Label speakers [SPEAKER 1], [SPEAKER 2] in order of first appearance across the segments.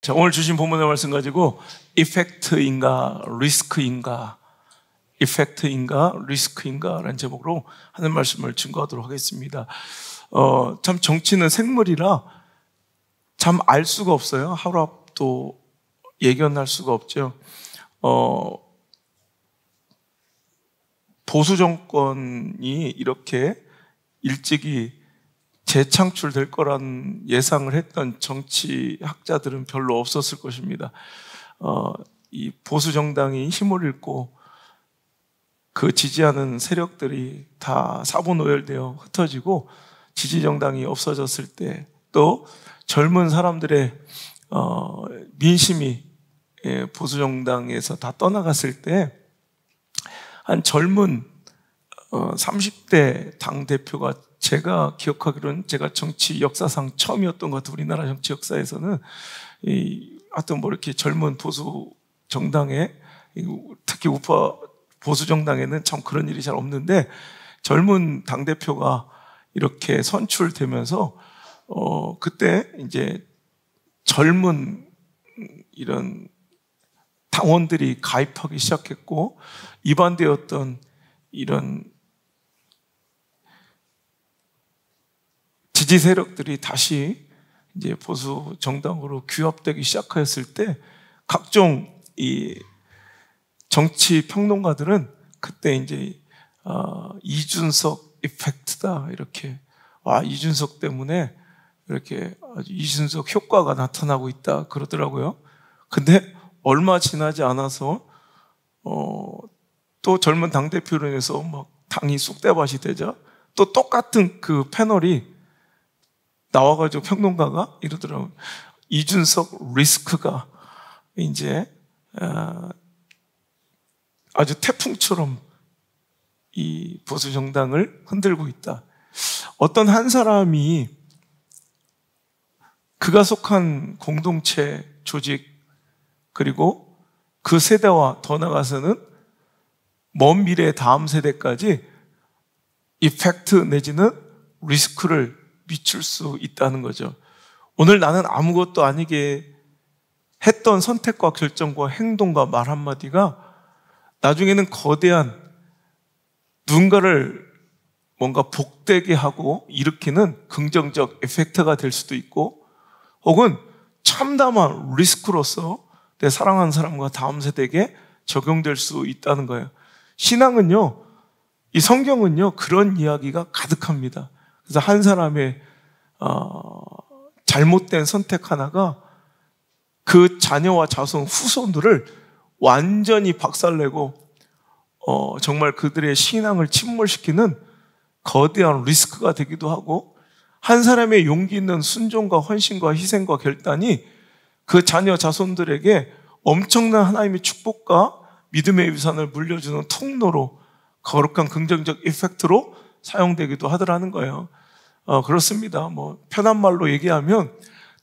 [SPEAKER 1] 자, 오늘 주신 본문의 말씀 가지고 이펙트인가 리스크인가, 이펙트인가 리스크인가 라는 제목으로 하는 말씀을 증거하도록 하겠습니다. 참 정치는 생물이라 참 알 수가 없어요. 하루 앞도 예견할 수가 없죠. 보수 정권이 이렇게 일찍이 재창출될 거란 예상을 했던 정치학자들은 별로 없었을 것입니다. 이 보수 정당이 힘을 잃고 그 지지하는 세력들이 다 사분오열되어 흩어지고 지지 정당이 없어졌을 때, 또 젊은 사람들의 민심이 보수 정당에서 다 떠나갔을 때, 한 젊은 30대 당대표가, 제가 기억하기로는 제가 정치 역사상 처음이었던 것 같아요. 우리나라 정치 역사에서는 하여튼 뭐 이렇게 젊은 보수 정당에, 특히 우파 보수 정당에는 참 그런 일이 잘 없는데, 젊은 당대표가 이렇게 선출되면서 그때 이제 젊은 이런 당원들이 가입하기 시작했고, 이반되었던 이런 지지 세력들이 다시 이제 보수 정당으로 규합되기 시작하였을 때, 각종 이 정치 평론가들은 그때 이제 이준석 이펙트다, 이렇게, 이준석 때문에 이렇게 아주 이준석 효과가 나타나고 있다 그러더라고요. 근데 얼마 지나지 않아서 또 젊은 당대표로 인해서 막 당이 쑥대밭이 되자 또 똑같은 그 패널이 나와가지고 평론가가 이러더라고요. 이준석 리스크가 이제 아주 태풍처럼 이 보수 정당을 흔들고 있다. 어떤 한 사람이 그가 속한 공동체, 조직, 그리고 그 세대와 더 나아가서는 먼 미래의 다음 세대까지 이펙트 내지는 리스크를 미칠 수 있다는 거죠. 오늘 나는 아무것도 아니게 했던 선택과 결정과 행동과 말 한마디가 나중에는 거대한 누군가를 뭔가 복되게 하고 일으키는 긍정적 에펙트가 될 수도 있고, 혹은 참담한 리스크로서 내 사랑하는 사람과 다음 세대에게 적용될 수 있다는 거예요. 신앙은요, 이 성경은요, 그런 이야기가 가득합니다. 그래서 한 사람의 잘못된 선택 하나가 그 자녀와 자손, 후손들을 완전히 박살내고 정말 그들의 신앙을 침몰시키는 거대한 리스크가 되기도 하고, 한 사람의 용기 있는 순종과 헌신과 희생과 결단이 그 자녀 자손들에게 엄청난 하나님의 축복과 믿음의 유산을 물려주는 통로로, 거룩한 긍정적 이펙트로 사용되기도 하더라는 거예요. 그렇습니다. 뭐 편한 말로 얘기하면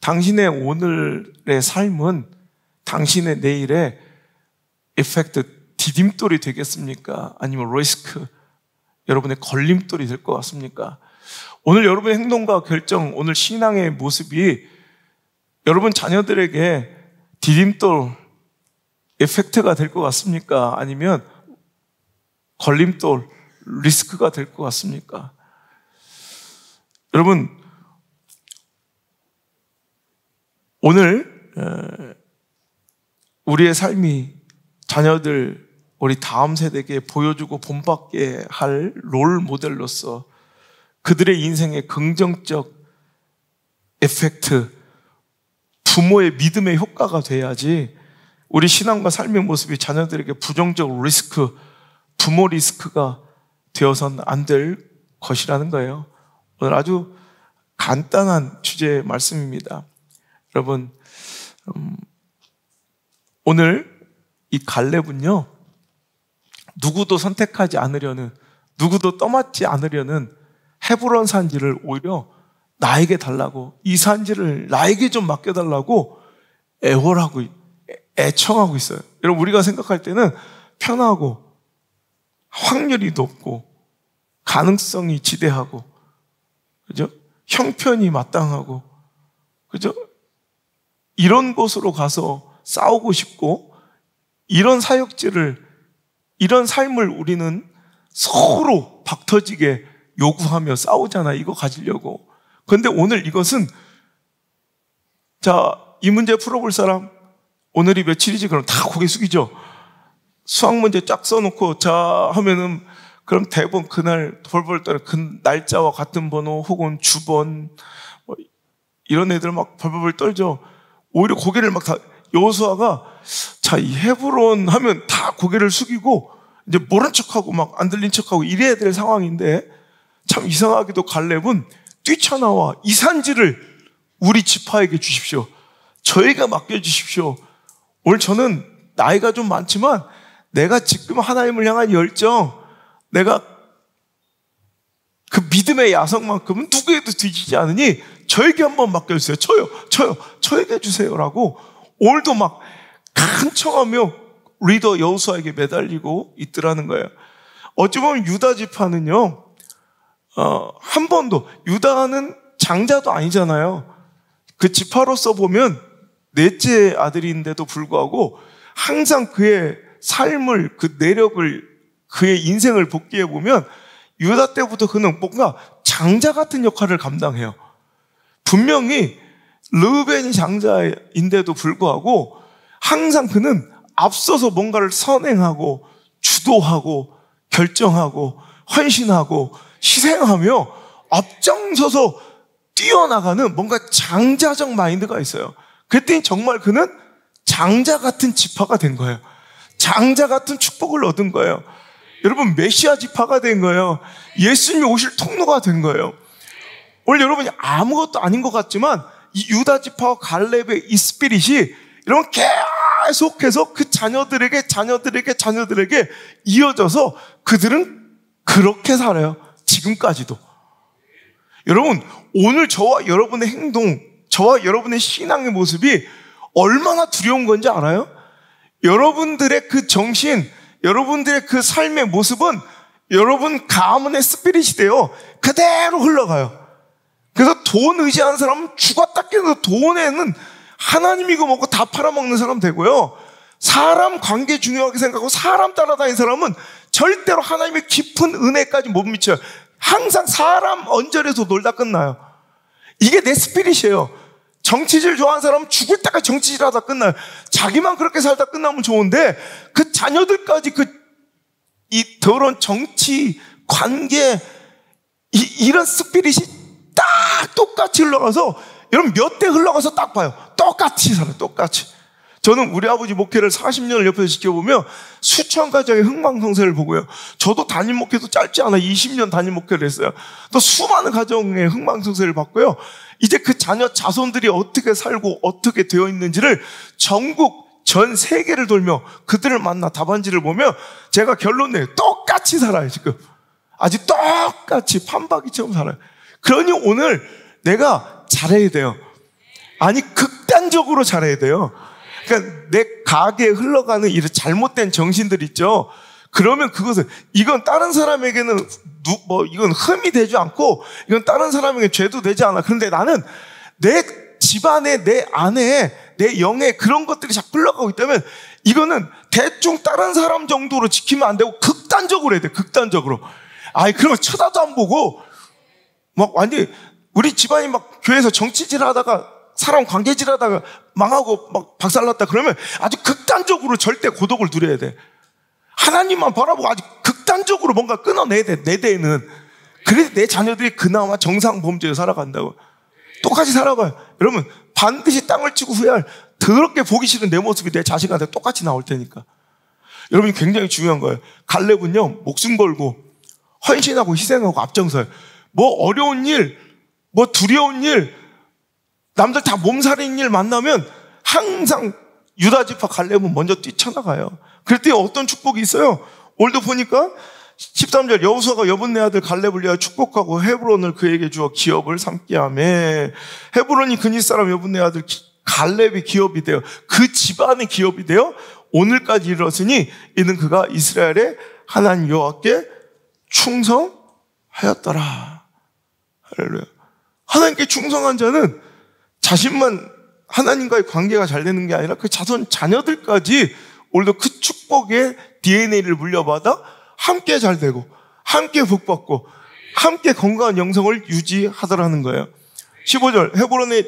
[SPEAKER 1] 당신의 오늘의 삶은 당신의 내일의 이펙트, 디딤돌이 되겠습니까? 아니면 리스크, 여러분의 걸림돌이 될 것 같습니까? 오늘 여러분의 행동과 결정, 오늘 신앙의 모습이 여러분 자녀들에게 디딤돌, 에펙트가 될 것 같습니까? 아니면 걸림돌, 리스크가 될 것 같습니까? 여러분, 오늘 우리의 삶이 자녀들, 우리 다음 세대에게 보여주고 본받게 할 롤 모델로서 그들의 인생의 긍정적 에펙트, 부모의 믿음의 효과가 돼야지 우리 신앙과 삶의 모습이 자녀들에게 부정적 리스크, 부모 리스크가 되어서는 안 될 것이라는 거예요. 오늘 아주 간단한 주제의 말씀입니다. 여러분, 오늘 이 갈렙은요, 누구도 선택하지 않으려는, 누구도 떠맡지 않으려는 헤브론 산지를 오히려 나에게 달라고, 이 산지를 나에게 좀 맡겨달라고 애월하고 애청하고 있어요. 여러분, 우리가 생각할 때는 편하고 확률이 높고 가능성이 지대하고, 그죠? 형편이 마땅하고, 그죠? 이런 곳으로 가서 싸우고 싶고, 이런 사역지를, 이런 삶을 우리는 서로 박터지게 요구하며 싸우잖아. 이거 가지려고. 그런데 오늘 이것은, 자, 이 문제 풀어볼 사람, 오늘이 며칠이지? 그럼 다 고개 숙이죠. 수학 문제 쫙 써놓고, 자, 하면은, 그럼 대본 그날 벌벌 떠는 그 날짜와 같은 번호 혹은 주번, 뭐 이런 애들 막 벌벌 떨죠. 오히려 고개를 막 다, 여호수아가, 자, 이 헤브론 하면 다 고개를 숙이고, 이제 모른 척하고 막 안 들린 척하고 이래야 될 상황인데, 참 이상하게도 갈렙은 뛰쳐나와 이 산지를 우리 지파에게 주십시오. 저희가 맡겨주십시오. 오늘 저는 나이가 좀 많지만 내가 지금 하나님을 향한 열정, 내가 그 믿음의 야성만큼은 누구에도 뒤지지 않으니 저에게 한번 맡겨주세요. 저에게 주세요라고 오늘도 막 간청하며 리더 여호수아에게 매달리고 있더라는 거예요. 어찌 보면 유다 지파는요, 한 번도, 유다는 장자도 아니잖아요. 그 지파로서 보면 넷째 아들인데도 불구하고 항상 그의 삶을, 그 내력을, 그의 인생을 복기해 보면 유다 때부터 그는 뭔가 장자 같은 역할을 감당해요. 분명히 르우벤이 장자인데도 불구하고 항상 그는 앞서서 뭔가를 선행하고 주도하고 결정하고 헌신하고 희생하며 앞장서서 뛰어나가는 뭔가 장자적 마인드가 있어요. 그랬더니 정말 그는 장자 같은 지파가 된 거예요. 장자 같은 축복을 얻은 거예요. 여러분, 메시아 지파가 된 거예요. 예수님이 오실 통로가 된 거예요. 오늘 여러분이 아무것도 아닌 것 같지만 이 유다 지파와 갈렙의 이 스피릿이 여러분 계속해서 그 자녀들에게 이어져서 그들은 그렇게 살아요. 지금까지도. 여러분, 오늘 저와 여러분의 행동, 저와 여러분의 신앙의 모습이 얼마나 두려운 건지 알아요? 여러분들의 그 정신, 여러분들의 그 삶의 모습은 여러분 가문의 스피릿이 돼요. 그대로 흘러가요. 그래서 돈 의지하는 사람은 죽었다 깨도 돈에는 하나님 이거 먹고 다 팔아먹는 사람 되고요. 사람 관계 중요하게 생각하고 사람 따라다니는 사람은 절대로 하나님의 깊은 은혜까지 못 미쳐요. 항상 사람 언저리에서 놀다 끝나요. 이게 내 스피릿이에요. 정치질 좋아하는 사람은 죽을 때까지 정치질 하다 끝나요. 자기만 그렇게 살다 끝나면 좋은데 그 자녀들까지 이 더러운 정치, 관계, 이런 스피릿이 딱 똑같이 흘러가서 여러분 몇 대 흘러가서 딱 봐요. 똑같이 살아요. 똑같이. 저는 우리 아버지 목회를 40년을 옆에서 지켜보며 수천 가정의 흥망성쇠를 보고요. 저도 담임 목회도 짧지 않아 20년 담임 목회를 했어요. 또 수많은 가정의 흥망성쇠를 봤고요. 이제 그 자녀 자손들이 어떻게 살고 어떻게 되어 있는지를 전국 전 세계를 돌며 그들을 만나 답안지를 보며 제가 결론 내요. 똑같이 살아요. 지금 아주 똑같이 판박이처럼 살아요. 그러니 오늘 내가 잘해야 돼요. 아니 극단적으로 잘해야 돼요. 그러니까 내 가게에 흘러가는 이런 잘못된 정신들 있죠. 그러면 그것은 이건 다른 사람에게는 이건 흠이 되지 않고 이건 다른 사람에게 죄도 되지 않아. 그런데 나는 내 집안에 내 안에 내 영에 그런 것들이 자꾸 흘러가고 있다면 이거는 대충 다른 사람 정도로 지키면 안 되고 극단적으로 해야 돼. 극단적으로. 그러면 쳐다도 안 보고 막 완전히 우리 집안이 막 교회에서 정치질 하다가 사람 관계질 하다가 망하고 막 박살났다 그러면 아주 극단적으로 절대 고독을 누려야 돼. 하나님만 바라보고 아주 극단적으로 뭔가 끊어내야 돼. 내 대에는. 그래서 내 자녀들이 그나마 정상 범죄에 살아간다고. 똑같이 살아봐요. 여러분 반드시 땅을 치고 후회할 더럽게 보기 싫은 내 모습이 내 자식한테 똑같이 나올 테니까. 여러분이 굉장히 중요한 거예요. 갈렙은요 목숨 걸고 헌신하고 희생하고 앞장서요. 뭐 어려운 일, 뭐 두려운 일, 남들 다 몸살인 일 만나면 항상 유다 지파 갈렙은 먼저 뛰쳐나가요. 그랬더니 어떤 축복이 있어요? 오늘도 보니까 13절 여호수아가 여분네 아들 갈렙을 위하여 축복하고 헤브론을 그에게 주어 기업을 삼게 하며 헤브론이 그니 사람 여분네 아들 갈렙이 기업이 되어 그 집안의 기업이 되어 오늘까지 이르렀으니 이는 그가 이스라엘의 하나님 여호와께 충성하였더라. 할렐루야. 하나님께 충성한 자는 자신만 하나님과의 관계가 잘 되는 게 아니라 그 자손 자녀들까지 오늘도 그 축복의 DNA를 물려받아 함께 잘 되고 함께 복받고 함께 건강한 영성을 유지하더라는 거예요. 15절 헤브론의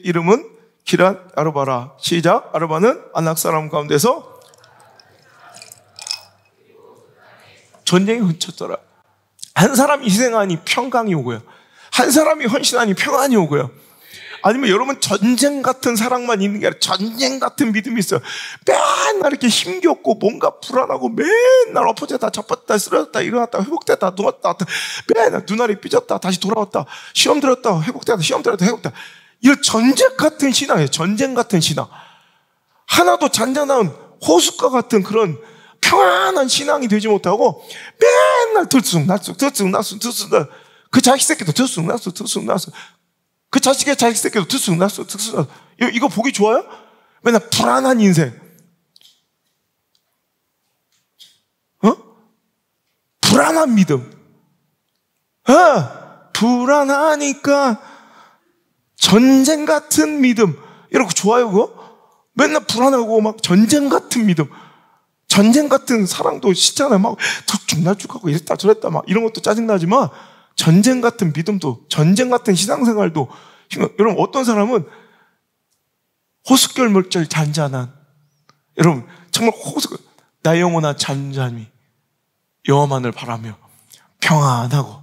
[SPEAKER 1] 이름은 기랏 아르바라. 시작. 아르바는 아낙 사람 가운데서 전쟁이 그쳤더라. 한 사람이 희생하니 평강이 오고요. 한 사람이 헌신하니 평안이 오고요. 아니면 여러분 전쟁 같은 사랑만 있는 게 아니라 전쟁 같은 믿음이 있어요. 맨날 이렇게 힘겹고 뭔가 불안하고 맨날 엎어졌다 잡았다 쓰러졌다 일어났다 회복됐다 누웠다 맨날 눈알이 삐졌다 다시 돌아왔다 시험 들었다 회복됐다 시험 들었다 회복됐다. 이거 전쟁 같은 신앙이에요. 전쟁 같은 신앙. 하나도 잔잔한 호숫가 같은 그런 평안한 신앙이 되지 못하고 맨날 들쑥날쑥 그 자식 새끼도 들쑥날쑥 그 자식의 자식 새끼도 들쑥날쑥 이거 보기 좋아요? 맨날 불안한 인생. 불안한 믿음. 불안하니까 전쟁 같은 믿음. 이런 거 좋아요 그거? 맨날 불안하고 막 전쟁 같은 믿음. 전쟁 같은 사랑도 싫잖아요. 막 들쭉날쭉하고 이랬다 저랬다 막 이런 것도 짜증나지만 전쟁 같은 믿음도 전쟁 같은 신앙생활도 여러분 어떤 사람은 호숫결물결 잔잔한 여러분 정말 나의 영혼아 잔잔히 여호와만을 바라며 평안하고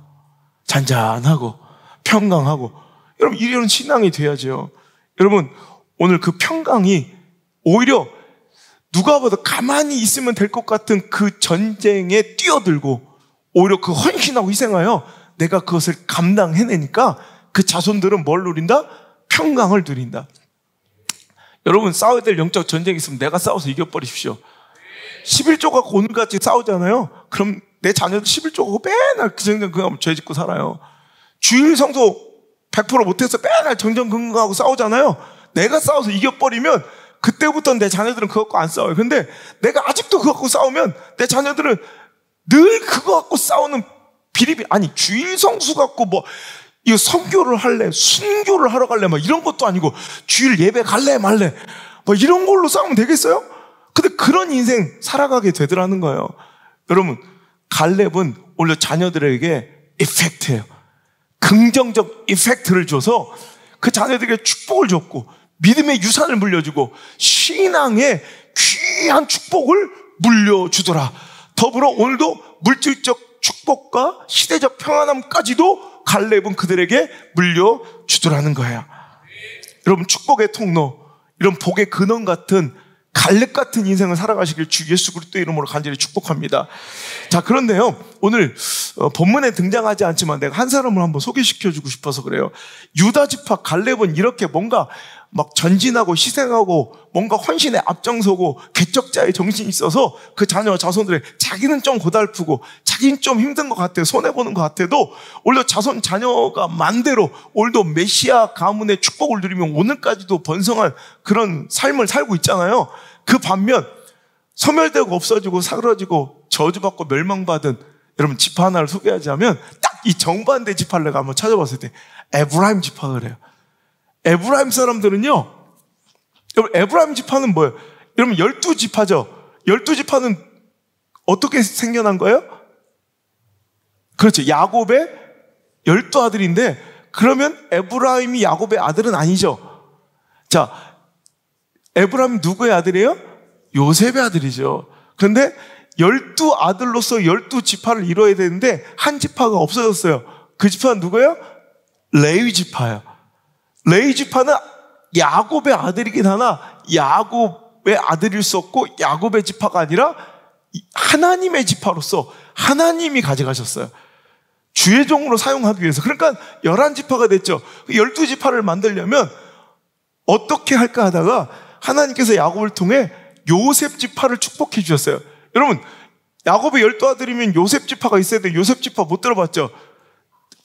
[SPEAKER 1] 잔잔하고 평강하고 여러분 이런 신앙이 돼야죠. 여러분 오늘 그 평강이 오히려 누가 봐도 가만히 있으면 될 것 같은 그 전쟁에 뛰어들고 오히려 그 헌신하고 희생하여 내가 그것을 감당해내니까 그 자손들은 뭘 누린다? 평강을 누린다. 여러분 싸워야 될 영적 전쟁이 있으면 내가 싸워서 이겨버리십시오. 11조 갖고 오늘같이 싸우잖아요. 그럼 내 자녀들 11조 갖고 맨날 그 정전 그거 죄 짓고 살아요. 주일 성소 100% 못해서 맨날 정전긍긍하고 싸우잖아요. 내가 싸워서 이겨버리면 그때부터 내 자녀들은 그거 갖고 안 싸워요. 근데 내가 아직도 그거 갖고 싸우면 내 자녀들은 늘 그거 갖고 싸우는 아니 주일 성수 갖고 뭐 이거 선교를 할래 순교를 하러 갈래 막 이런 것도 아니고 주일 예배 갈래 말래 뭐 이런 걸로 싸우면 되겠어요? 근데 그런 인생 살아가게 되더라는 거예요. 여러분 갈렙은 오히려 자녀들에게 이펙트예요. 긍정적 이펙트를 줘서 그 자녀들에게 축복을 줬고 믿음의 유산을 물려주고 신앙의 귀한 축복을 물려주더라. 더불어 오늘도 물질적 축복과 시대적 평안함까지도 갈렙은 그들에게 물려주더라는 거예요. 여러분 축복의 통로, 이런 복의 근원 같은 갈렙 같은 인생을 살아가시길 주 예수 그리스도의 이름으로 간절히 축복합니다. 자, 그런데요 오늘 본문에 등장하지 않지만 내가 한 사람을 한번 소개시켜주고 싶어서 그래요. 유다 지파 갈렙은 이렇게 뭔가 막 전진하고 희생하고 뭔가 헌신에 앞장서고 개척자의 정신이 있어서 그 자녀 자손들의 자기는 좀 고달프고 자기는 좀 힘든 것 같아요. 손해보는 것 같아도 오히려 자손 자녀가 만대로 오늘도 메시아 가문의 축복을 누리며 오늘까지도 번성한 그런 삶을 살고 있잖아요. 그 반면 소멸되고 없어지고 사그러지고 저주받고 멸망받은 여러분 지파 하나를 소개하자면 딱 이 정반대 지파를 내가 한번 찾아봤을 때 에브라임 지파가 그래요. 에브라임 사람들은요, 여러분 에브라임 지파는 뭐예요? 여러분 12지파죠. 12지파는 어떻게 생겨난 거예요? 그렇죠. 야곱의 12아들인데 그러면 에브라임이 야곱의 아들은 아니죠. 자, 에브라임 누구의 아들이에요? 요셉의 아들이죠. 그런데 12아들로서 12지파를 이뤄야 되는데 한 지파가 없어졌어요. 그 지파는 누구예요? 레위 지파예요. 레위 지파는 야곱의 아들이긴 하나 야곱의 아들일 수 없고 야곱의 지파가 아니라 하나님의 지파로서 하나님이 가져가셨어요. 주의 종으로 사용하기 위해서. 그러니까 11지파가 됐죠. 12지파를 만들려면 어떻게 할까 하다가 하나님께서 야곱을 통해 요셉 지파를 축복해 주셨어요. 여러분 야곱의 12아들이면 요셉 지파가 있어야 돼요. 요셉 지파 못 들어봤죠?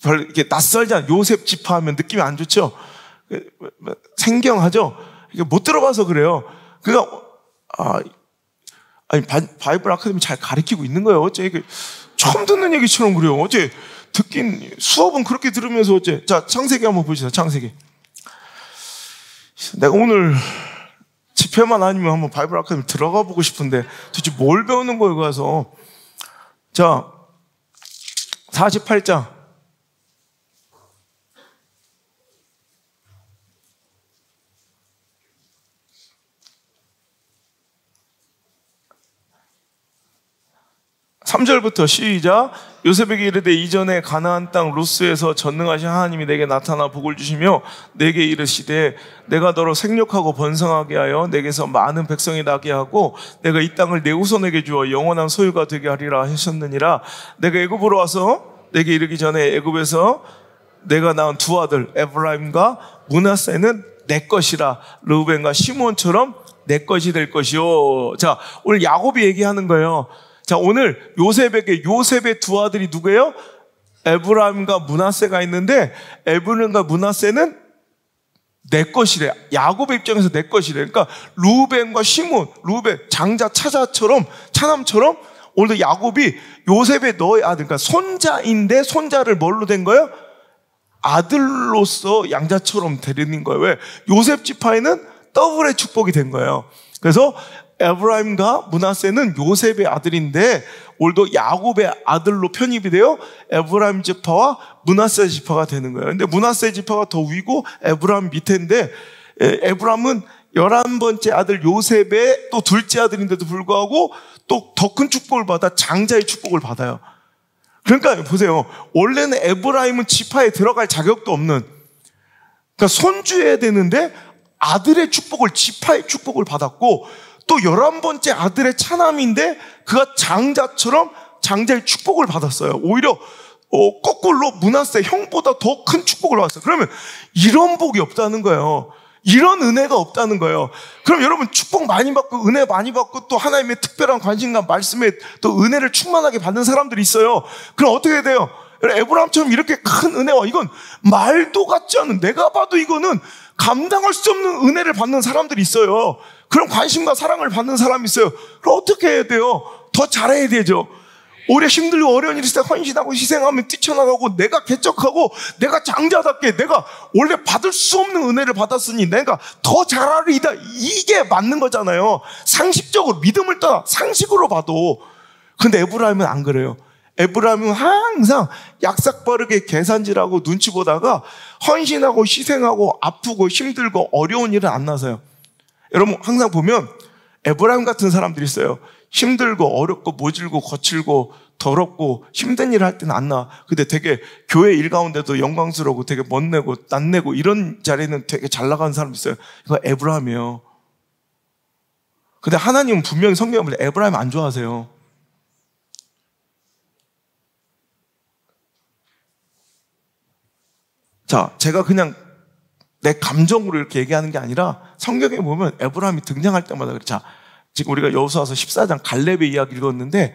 [SPEAKER 1] 별로 이렇게 낯설지 않아요. 요셉 지파 하면 느낌이 안 좋죠? 생경하죠? 이게 못 들어봐서 그래요. 그러니까 아니 바이블 아카데미 잘 가르치고 있는 거예요. 어째 이게 처음 듣는 얘기처럼 그래요. 어째 듣긴 수업은 그렇게 들으면서 어째. 자, 창세기 한번 보시죠. 창세기. 내가 오늘 집회만 아니면 한번 바이블 아카데미 들어가 보고 싶은데 도대체 뭘 배우는 거예요, 가서. 자, 48장. (3절부터) 시작. 요셉에게 이르되 이전에 가나안 땅 루스에서 전능하신 하나님이 내게 나타나 복을 주시며 내게 이르시되 내가 너로 생육하고 번성하게 하여 내게서 많은 백성이 나게 하고 내가 이 땅을 내 후손에게 주어 영원한 소유가 되게 하리라 하셨느니라. 내가 애굽으로 와서 내게 이르기 전에 애굽에서 내가 낳은 두 아들 에브라임과 므낫세는 내 것이라. 르우벤과 시몬처럼 내 것이 될 것이요. 자, 오늘 야곱이 얘기하는 거예요. 자, 오늘 요셉에게 요셉의 두 아들이 누구예요? 에브라임과 므낫세가 있는데 에브라임과 므낫세는 내 것이래. 야곱의 입장에서 내 것이래. 그러니까 루벤과 시몬, 루벤 장자 차남처럼 오늘 야곱이 요셉의 너의 아들, 그러니까 손자인데 손자를 뭘로 된 거예요? 아들로서 양자처럼 데리는 거예요. 왜? 요셉 지파에는 더블의 축복이 된 거예요. 그래서 에브라임과 므낫세는 요셉의 아들인데 오늘도 야곱의 아들로 편입이 되어 에브라임 지파와 므낫세 지파가 되는 거예요. 근데 므낫세 지파가 더 위고 에브라임 밑에인데 에브라임은 11번째 아들 요셉의 또 둘째 아들인데도 불구하고 또 더 큰 축복을 받아 장자의 축복을 받아요. 그러니까 보세요. 원래는 에브라임은 지파에 들어갈 자격도 없는, 그러니까 손주해야 되는데 아들의 축복을, 지파의 축복을 받았고 또 11번째 아들의 차남인데 그가 장자처럼 장자의 축복을 받았어요. 오히려 거꾸로 므낫세 형보다 더 큰 축복을 받았어요. 그러면 이런 복이 없다는 거예요. 이런 은혜가 없다는 거예요. 그럼 여러분 축복 많이 받고 은혜 많이 받고 또 하나님의 특별한 관심과 말씀에 또 은혜를 충만하게 받는 사람들이 있어요. 그럼 어떻게 해야 돼요? 에브라임처럼 이렇게 큰 은혜와 이건 말도 같지 않은, 내가 봐도 이거는 감당할 수 없는 은혜를 받는 사람들이 있어요. 그런 관심과 사랑을 받는 사람이 있어요. 그럼 어떻게 해야 돼요? 더 잘해야 되죠. 오히려 힘들고 어려운 일이 있을 때 헌신하고 희생하면 뛰쳐나가고 내가 개척하고 내가 장자답게 내가 원래 받을 수 없는 은혜를 받았으니 내가 더 잘하리이다. 이게 맞는 거잖아요. 상식적으로, 믿음을 떠나 상식으로 봐도. 근데 에브라임은 안 그래요. 에브라임은 항상 약삭빠르게 계산질하고 눈치 보다가 헌신하고 희생하고 아프고 힘들고 어려운 일은 안 나서요. 여러분 항상 보면 에브라임 같은 사람들이 있어요. 힘들고 어렵고 모질고 거칠고 더럽고 힘든 일을 할 때는 안 나와. 근데 되게 교회 일 가운데도 영광스러우고 되게 멋내고 낯내고 이런 자리는 되게 잘 나가는 사람이 있어요. 이거 에브라임이에요. 근데 하나님은 분명히 성경에 보면 에브라임 안 좋아하세요. 자, 제가 그냥 내 감정으로 이렇게 얘기하는 게 아니라 성경에 보면 에브라임이 등장할 때마다 그래. 자, 지금 우리가 여호수아서 14장 갈렙의 이야기 읽었는데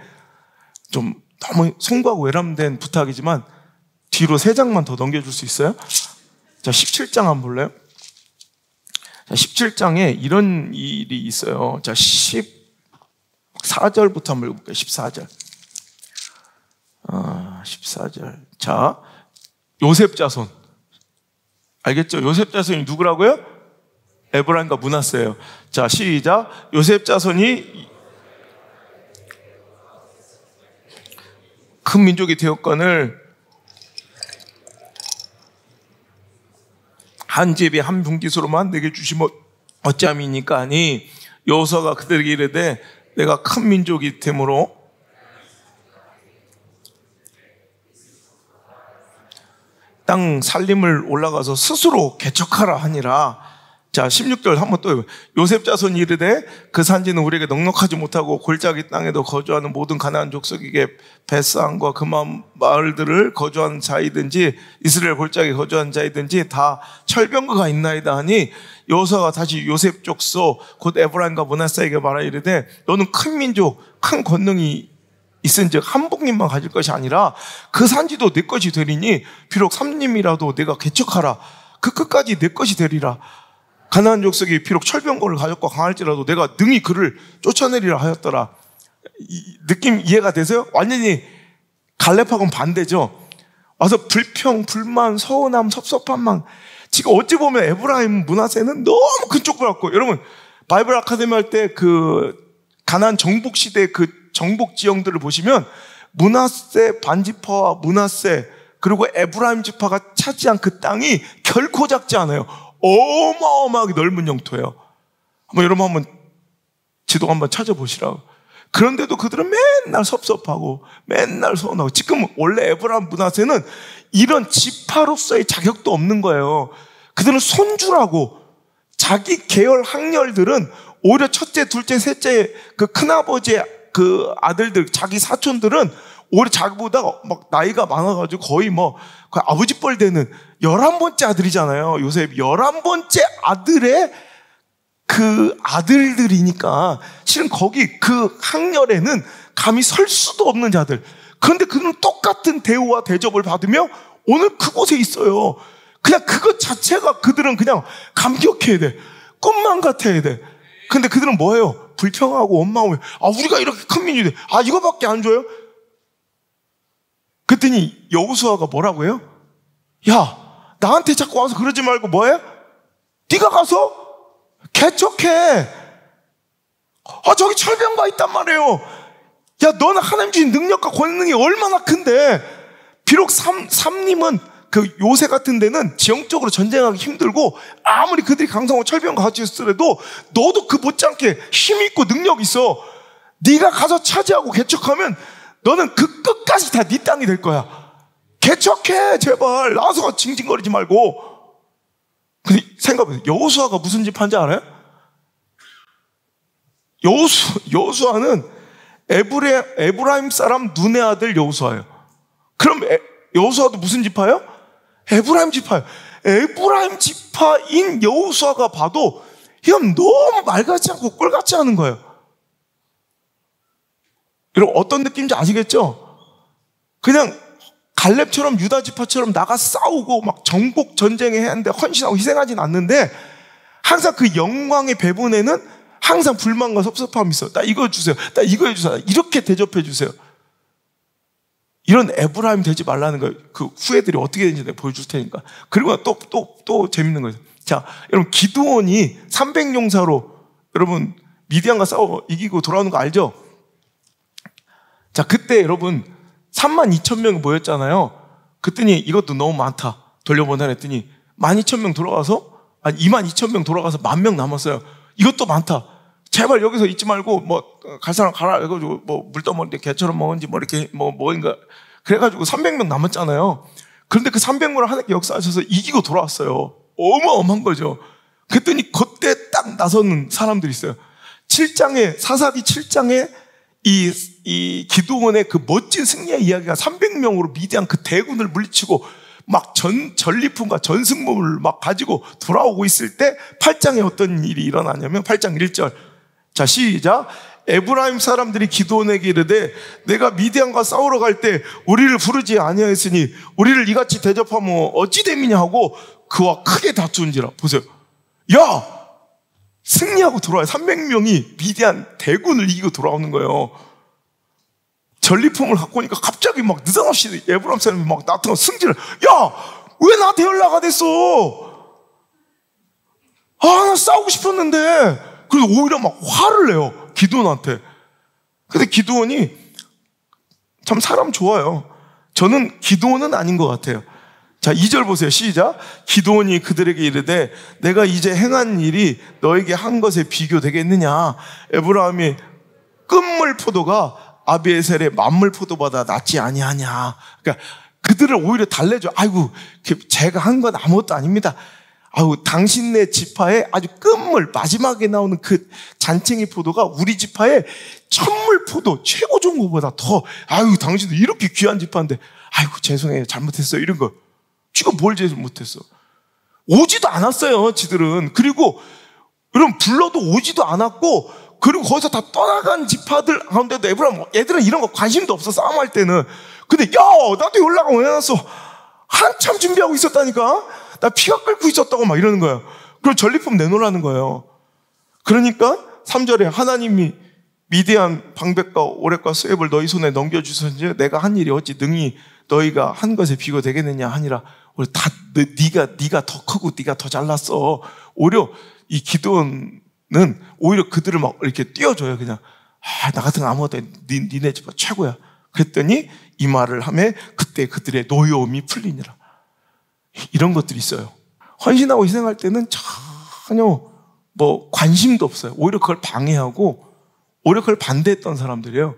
[SPEAKER 1] 좀 너무 송구하고 외람된 부탁이지만 뒤로 3장만 더 넘겨줄 수 있어요? 자, 17장 한번 볼래요? 자, 17장에 이런 일이 있어요. 자, 14절부터 한번 읽어볼게요. 14절. 14절. 자, 요셉 자손. 알겠죠? 요셉 자손이 누구라고요? 에브라임과 므낫세예요. 자, 시작. 요셉 자손이 큰 민족이 되었거늘 한 집에 한 분깃으로만 내게 주시면 어찌함이니까 하니 여호수아가 그들에게 이르되 내가 큰 민족이 되므로 땅 살림을 올라가서 스스로 개척하라 하니라. 자, 16절 한번 또 요셉 자손이 이르되 그 산지는 우리에게 넉넉하지 못하고 골짜기 땅에도 거주하는 모든 가나안 족속에게 벳산과 그 마을들을 거주하는 자이든지 이스라엘 골짜기 거주하는 자이든지 다 철병거가 있나이다 하니 여호수아가 다시 요셉 족속 곧 에브라임과 므낫세에게 말하 이르되 너는 큰 민족 큰 권능이 있은즉 한복님만 가질 것이 아니라 그 산지도 내 것이 되리니 비록 삼림이라도 내가 개척하라. 그 끝까지 내 것이 되리라. 가나안 족속이 비록 철병거를 가졌고 강할지라도 내가 능히 그를 쫓아내리라 하였더라. 느낌 이해가 되세요? 완전히 갈렙하고는 반대죠. 와서 불평, 불만, 서운함, 섭섭함만 지금 어찌 보면 에브라임 므낫세는 너무 큰 쪽을 갖고, 여러분 바이블 아카데미 할 때 그 가나안 정복 시대 그 정복 지형들을 보시면 므낫세 반지파와 므낫세 그리고 에브라임 지파가 차지한 그 땅이 결코 작지 않아요. 어마어마하게 넓은 영토예요. 여러분 한번 지도 한번 찾아보시라고. 그런데도 그들은 맨날 섭섭하고 맨날 서운하고, 지금 원래 에브라임 므낫세는 이런 지파로서의 자격도 없는 거예요. 그들은 손주라고. 자기 계열 학렬들은 오히려 첫째, 둘째, 셋째 그 큰아버지의 그 아들들, 자기 사촌들은 오히려 자기보다 막 나이가 많아가지고 거의 거의 아버지 뻘 되는 11번째 아들이잖아요. 요셉 11번째 아들의 그 아들들이니까 실은 거기 그 학렬에는 감히 설 수도 없는 자들. 그런데 그들은 똑같은 대우와 대접을 받으며 오늘 그곳에 있어요. 그냥 그것 자체가 그들은 그냥 감격해야 돼. 꿈만 같아야 돼. 근데 그들은 뭐예요? 불평하고 원망하고, 우리가 이렇게 큰 민족인데 이거밖에 안 줘요? 그랬더니 여호수아가 뭐라고 해요? 야, 나한테 자꾸 와서 그러지 말고 뭐해? 네가 가서 개척해. 저기 철병가 있단 말이에요. 야, 너는 하나님 주신 능력과 권능이 얼마나 큰데. 비록 삼림은 그 요새 같은 데는 지형적으로 전쟁하기 힘들고 아무리 그들이 강성하고 철병가 같이 있으더라도 너도 그 못지않게 힘 있고 능력 있어. 네가 가서 차지하고 개척하면 너는 그 끝까지 다 네 땅이 될 거야. 개척해 제발. 나와서 징징거리지 말고. 근데 생각해보세요. 여호수아가 무슨 집 한지 알아요? 여호수아는 에브라임 사람 눈의 아들 여호수아예요. 그럼 여호수아도 무슨 지파예요? 에브라임 지파예요. 에브라임 지파인 여호수아가 봐도 이건 너무 말 같지 않고 꼴 같지 않은 거예요. 여러분 어떤 느낌인지 아시겠죠? 그냥 갈렙처럼 유다 지파처럼 나가 싸우고 막 정복 전쟁에 하는데 헌신하고 희생하진 않는데 항상 그 영광의 배분에는 항상 불만과 섭섭함이 있어. 나 이거 주세요. 나 이거 해주세요. 이렇게 대접해 주세요. 이런 에브라임 되지 말라는 거예요. 그 후예들이 어떻게 되는지 내가 보여줄 테니까. 그리고 또 재밌는 거예요. 자, 여러분 기드온이 300용사로 여러분 미디안과 싸워 이기고 돌아오는 거 알죠? 자, 그때 여러분 32,000명이 모였잖아요. 그랬더니 이것도 너무 많다. 돌려보내 했더니 12,000명 돌아가서 22,000명 돌아가서 10,000명 남았어요. 이것도 많다. 제발 여기서 있지 말고 갈 사람 가라 해가지고 물떠먹는데 개처럼 먹은지 이렇게 뭐인가 그래가지고 300명 남았잖아요. 그런데 그 300명을 하나님께 역사하셔서 이기고 돌아왔어요. 어마어마한 거죠. 그랬더니 그때 딱 나서는 사람들이 있어요. 사사기 7장에 이 기드온의 그 멋진 승리의 이야기가 300명으로 미디안 그 대군을 물리치고 막 전리품과 전승물을 막 가지고 돌아오고 있을 때 8장에 어떤 일이 일어나냐면 8장 1절. 자, 시작. 에브라임 사람들이 기드온에게 이르되 내가 미디안과 싸우러 갈 때 우리를 부르지 아니하였으니 우리를 이같이 대접하면 어찌 됨이냐 하고 그와 크게 다투는지라. 보세요. 야, 승리하고 돌아와요. 300명이 미디안 대군을 이기고 돌아오는 거예요. 전리품을 갖고 오니까 갑자기 막 느닷없이 에브라임 사람이 막 나타나서 승질을. 야, 왜 나한테 연락 안 했어? 나 싸우고 싶었는데. 그래서 오히려 막 화를 내요. 기드온한테. 근데 기드온이 참 사람 좋아요. 저는 기드온은 아닌 것 같아요. 자, 2절 보세요. 시작. 기드온이 그들에게 이르되 내가 이제 행한 일이 너에게 한 것에 비교되겠느냐. 에브라임이 끝물 포도가 아비에셀의 만물 포도보다 낫지 아니하냐. 그러니까 그들을 오히려 달래줘. 아이고, 제가 한 건 아무것도 아닙니다. 당신네 지파의 아주 끝물 마지막에 나오는 그 잔챙이 포도가 우리 지파의 천물 포도 최고 좋은 것보다 더. 당신도 이렇게 귀한 지파인데 죄송해요, 잘못했어요, 이런 거. 지금 뭘 잘못했어? 오지도 않았어요, 지들은. 그리고 여러분 불러도 오지도 않았고, 그리고 거기서 다 떠나간 지파들 가운데도 얘들은 이런 거 관심도 없어, 싸움할 때는. 근데 나도 연락 안 해놨어. 한참 준비하고 있었다니까. 나 피가 끓고 있었다고 막 이러는 거예요. 그럼 전리품 내놓으라는 거예요. 그러니까 3절에 하나님이 미디안 방백과 오렉과 스웹을 너희 손에 넘겨주셨는지 내가 한 일이 어찌 능히 너희가 한 것에 비교되겠느냐 하니라. 우리 다 네가 더 크고 네가 더 잘났어. 오히려 이 기도는 오히려 그들을 막 이렇게 띄워줘요. 그냥 나 같은 거 아무것도 니네 집 최고야. 그랬더니 이 말을 하며 그때 그들의 노여움이 풀리니라. 이런 것들이 있어요. 헌신하고 희생할 때는 전혀 관심도 없어요. 오히려 그걸 방해하고 오히려 그걸 반대했던 사람들이에요.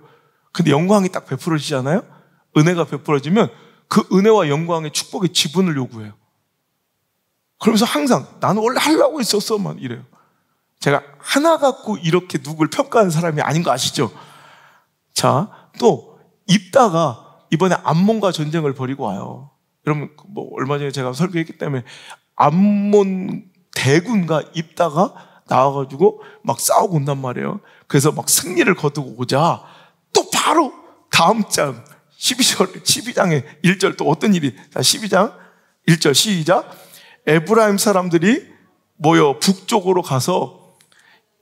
[SPEAKER 1] 근데 영광이 딱 베풀어지잖아요. 은혜가 베풀어지면 그 은혜와 영광의 축복의 지분을 요구해요. 그러면서 항상 나는 원래 하려고 했었어 막 이래요. 제가 하나 갖고 이렇게 누굴 평가하는 사람이 아닌 거 아시죠? 자, 또 입다가 이번에 암몬과 전쟁을 벌이고 와요. 여러분 얼마 전에 제가 설교했기 때문에 암몬 대군과 입다가 나와가지고 막 싸우고 온단 말이에요. 그래서 막 승리를 거두고 오자 또 바로 다음 장 12장의 1절 또 어떤 일이 12장 1절 시작. 에브라임 사람들이 모여 북쪽으로 가서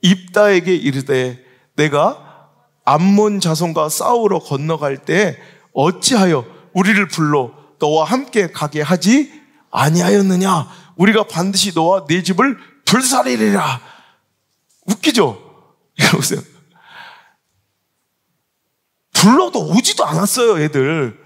[SPEAKER 1] 입다에게 이르되 내가 암몬 자손과 싸우러 건너갈 때 어찌하여 우리를 불러 너와 함께 가게 하지 아니하였느냐. 우리가 반드시 너와 네 집을 불살리리라. 웃기죠? 이러보세요. 불러도 오지도 않았어요, 애들.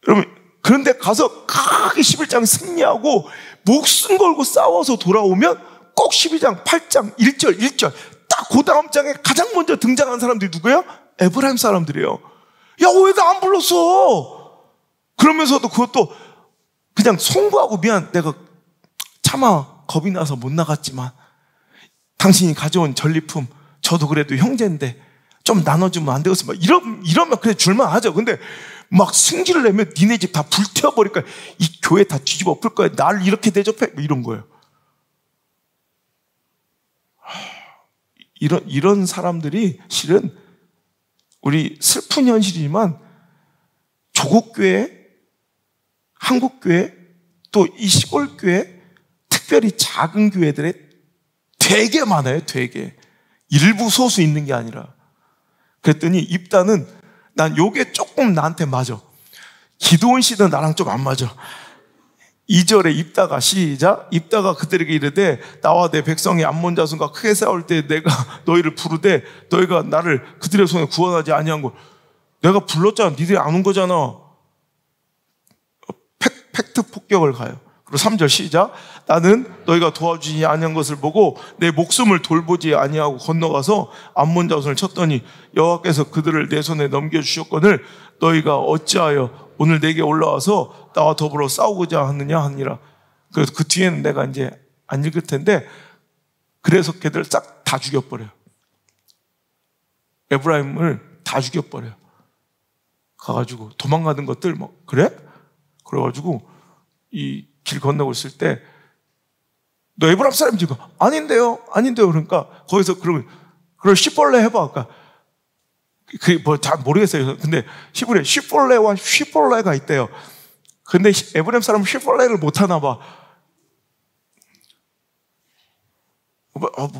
[SPEAKER 1] 여러분, 그런데 가서 크게 11장 승리하고 목숨 걸고 싸워서 돌아오면 꼭 12장 8장 1절 딱 그 다음 장에 가장 먼저 등장한 사람들이 누구예요? 에브라임 사람들이에요. 야, 왜 나 안 불렀어? 그러면서도 그것도 그냥 송구하고 미안, 내가 차마 겁이 나서 못 나갔지만 당신이 가져온 전리품 저도 그래도 형제인데 좀 나눠주면 안 되겠어? 막 이러면 그래 줄만 하죠. 근데 막 승질을 내면 니네 집 다 불태워버릴 거야. 이 교회 다 뒤집어 엎을 거야. 나를 이렇게 대접해? 뭐 이런 거예요. 이런 사람들이 실은 우리 슬픈 현실이지만 조국교회, 한국교회, 또 이 시골교회, 특별히 작은 교회들에 되게 많아요. 되게. 일부 소수 있는 게 아니라. 그랬더니 입다는 난 요게 조금 나한테 맞아. 기도원 씨는 나랑 좀 안 맞아. 2절에 입다가 시작. 입다가 그들에게 이르되 나와 내 백성이 암몬 자손과 크게 싸울 때 내가 너희를 부르되 너희가 나를 그들의 손에 구원하지 아니한 걸 내가 불렀잖아. 니들이 안 온 거잖아. 팩트 폭격을 가요. 그리고 3절 시작. 나는 너희가 도와주지 아니한 것을 보고 내 목숨을 돌보지 아니하고 건너가서 암몬 자손을 쳤더니 여호와께서 그들을 내 손에 넘겨주셨거늘 너희가 어찌하여 오늘 내게 올라와서 나와 더불어 싸우고자 하느냐 하니라. 그래서 그 뒤에는 내가 이제 안 읽을 텐데 그래서 걔들 싹 다 죽여버려요. 에브라임을 다 죽여버려요. 가가지고 도망가는 것들 뭐 그래? 그래가지고 이 길 건너고 있을 때 너 에브라임 사람이지? 아닌데요. 그러니까 거기서 그러면 시벌레 해봐. 그러니까 그게 잘 모르겠어요. 근데 히브리에 시벌레와 휘벌레가 있대요. 근데 에브라임 사람은 휘벌레를 못 하나 봐.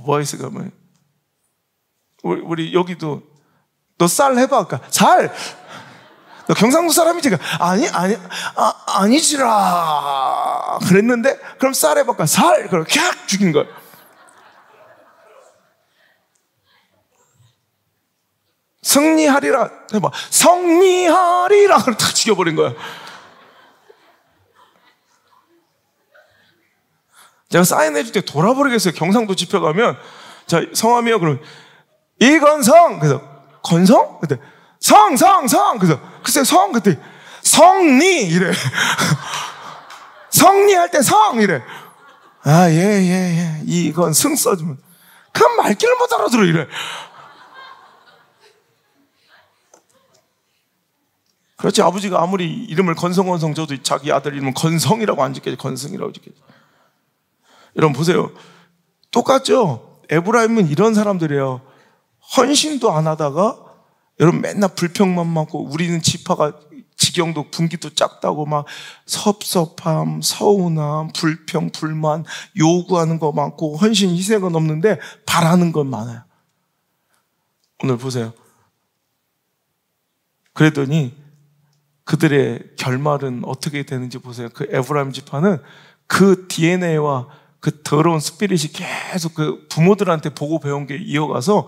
[SPEAKER 1] 뭐 있을까? 우리 여기도 너 쌀 해봐. 그러니까 살. 너 경상도 사람이지? 아니지라. 그랬는데, 그럼 쌀 해볼까? 살! 그럼 캬! 죽인 거야. 승리하리라. 해봐. 성리하리라. 그럼 다 죽여버린 거야. 제가 사인해줄 때 돌아버리겠어요. 경상도 집회 가면, 자, 성함이요. 그러면, 이건성! 그래서, 건성? 그때, 성! 그래서, 글쎄, 그때, 성리! 이래. 성리할 때 성! 이래. 예. 이건 승 써주면. 그럼 말귀를 못 알아들어, 이래. 그렇지, 아버지가 아무리 이름을 건성 저도 자기 아들 이름은 건성이라고 안 짓겠지, 건성이라고 짓겠지. 여러분, 보세요. 똑같죠? 에브라임은 이런 사람들이에요. 헌신도 안 하다가 여러분 맨날 불평만 많고 우리는 지파가 지경도 분기도 작다고 막 섭섭함, 서운함, 불평, 불만 요구하는 거 많고 헌신 희생은 없는데 바라는 건 많아요. 오늘 보세요. 그랬더니 그들의 결말은 어떻게 되는지 보세요. 그 에브라임 지파는 그 DNA와 그 더러운 스피릿이 계속 그 부모들한테 보고 배운 게 이어가서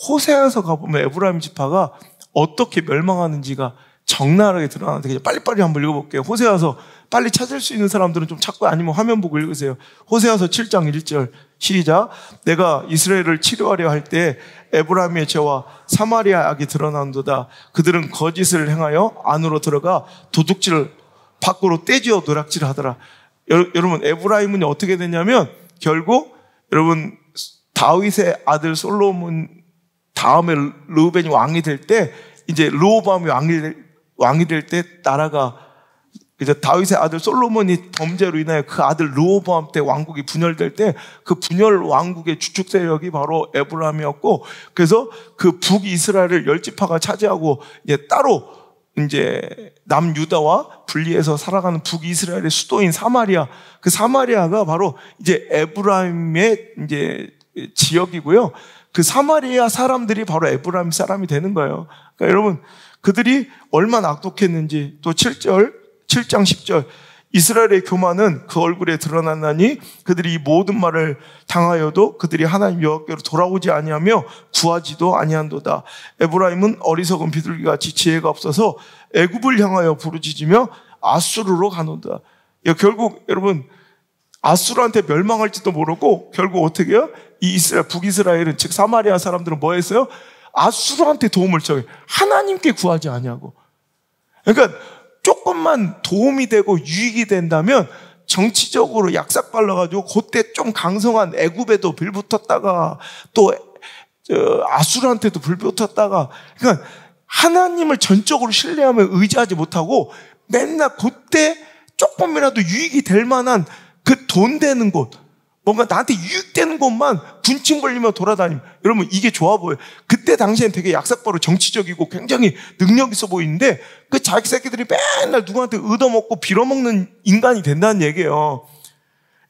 [SPEAKER 1] 호세아서 가보면 에브라임 지파가 어떻게 멸망하는지가 적나라하게 드러나는데 빨리빨리 한번 읽어볼게요. 호세아서 빨리 찾을 수 있는 사람들은 좀 찾고 아니면 화면 보고 읽으세요. 호세아서 7장 1절 시작. 내가 이스라엘을 치료하려 할 때 에브라임의 죄와 사마리아 악이 드러난도다. 그들은 거짓을 행하여 안으로 들어가 도둑질을 밖으로 떼지어 노략질하더라. 여러분 에브라임은 어떻게 됐냐면 결국 여러분 다윗의 아들 솔로몬 다음에 르우벤이 왕이 될 때 이제 르호보암이 왕이 될 때 나라가 이제 다윗의 아들 솔로몬이 범죄로 인하여 그 아들 르호보암 때 왕국이 분열될 때 그 분열 왕국의 주축 세력이 바로 에브라임이었고 그래서 그 북이스라엘을 10지파가 차지하고 이제 따로 이제 남유다와 분리해서 살아가는 북이스라엘의 수도인 사마리아 그 사마리아가 바로 이제 에브라임의 이제 지역이고요. 그 사마리아 사람들이 바로 에브라임 사람이 되는 거예요. 그러니까 여러분 그들이 얼마나 악독했는지 또 7장 10절 이스라엘의 교만은 그 얼굴에 드러났나니 그들이 이 모든 말을 당하여도 그들이 하나님 여호와께로 돌아오지 아니하며 구하지도 아니한도다. 에브라임은 어리석은 비둘기같이 지혜가 없어서 애굽을 향하여 부르짖으며 아수르로 가노다. 결국 여러분 아수르한테 멸망할지도 모르고 결국 어떻게 해요? 이 이스라엘 북이스라엘은 즉 사마리아 사람들은 뭐 했어요? 아수르한테 도움을 청해 하나님께 구하지 아니하고. 그러니까 조금만 도움이 되고 유익이 된다면 정치적으로 약삭 발라가지고 그때 좀 강성한 애굽에도 빌붙었다가 또 아수르한테도 빌붙었다가 그러니까 하나님을 전적으로 신뢰하며 의지하지 못하고 맨날 그때 조금이라도 유익이 될 만한 그 돈 되는 곳 뭔가 나한테 유익되는 곳만 군침 걸리며 돌아다니면 여러분 이게 좋아 보여요. 그때 당시엔 되게 약삭바로 정치적이고 굉장히 능력 있어 보이는데 그 자기 새끼들이 맨날 누구한테 얻어먹고 빌어먹는 인간이 된다는 얘기예요.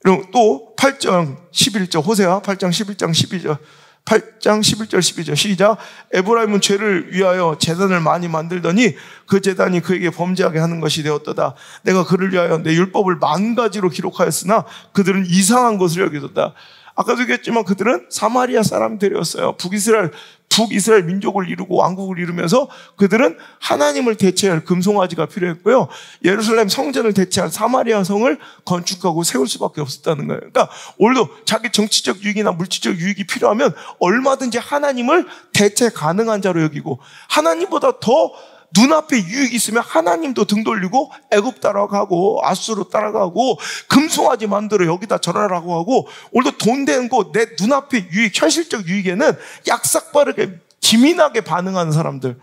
[SPEAKER 1] 여러분 또 8장 11절 호세아 8장 11장 12절 8장 11절 12절 시작. 에브라임은 죄를 위하여 제단을 많이 만들더니 그 제단이 그에게 범죄하게 하는 것이 되었도다. 내가 그를 위하여 내 율법을 10,000가지로 기록하였으나 그들은 이상한 것을 여기도다. 아까도 얘기했지만 그들은 사마리아 사람들이었어요. 북이스라엘 민족을 이루고 왕국을 이루면서 그들은 하나님을 대체할 금송아지가 필요했고요. 예루살렘 성전을 대체할 사마리아 성을 건축하고 세울 수밖에 없었다는 거예요. 그러니까 오늘도 자기 정치적 유익이나 물질적 유익이 필요하면 얼마든지 하나님을 대체 가능한 자로 여기고 하나님보다 더 눈앞에 유익이 있으면 하나님도 등 돌리고 애굽 따라가고 아수르 따라가고 금송아지 만들어 여기다 절하라고 하고 오늘도 돈 되는 거 내 눈앞에 유익 현실적 유익에는 약삭빠르게 기민하게 반응하는 사람들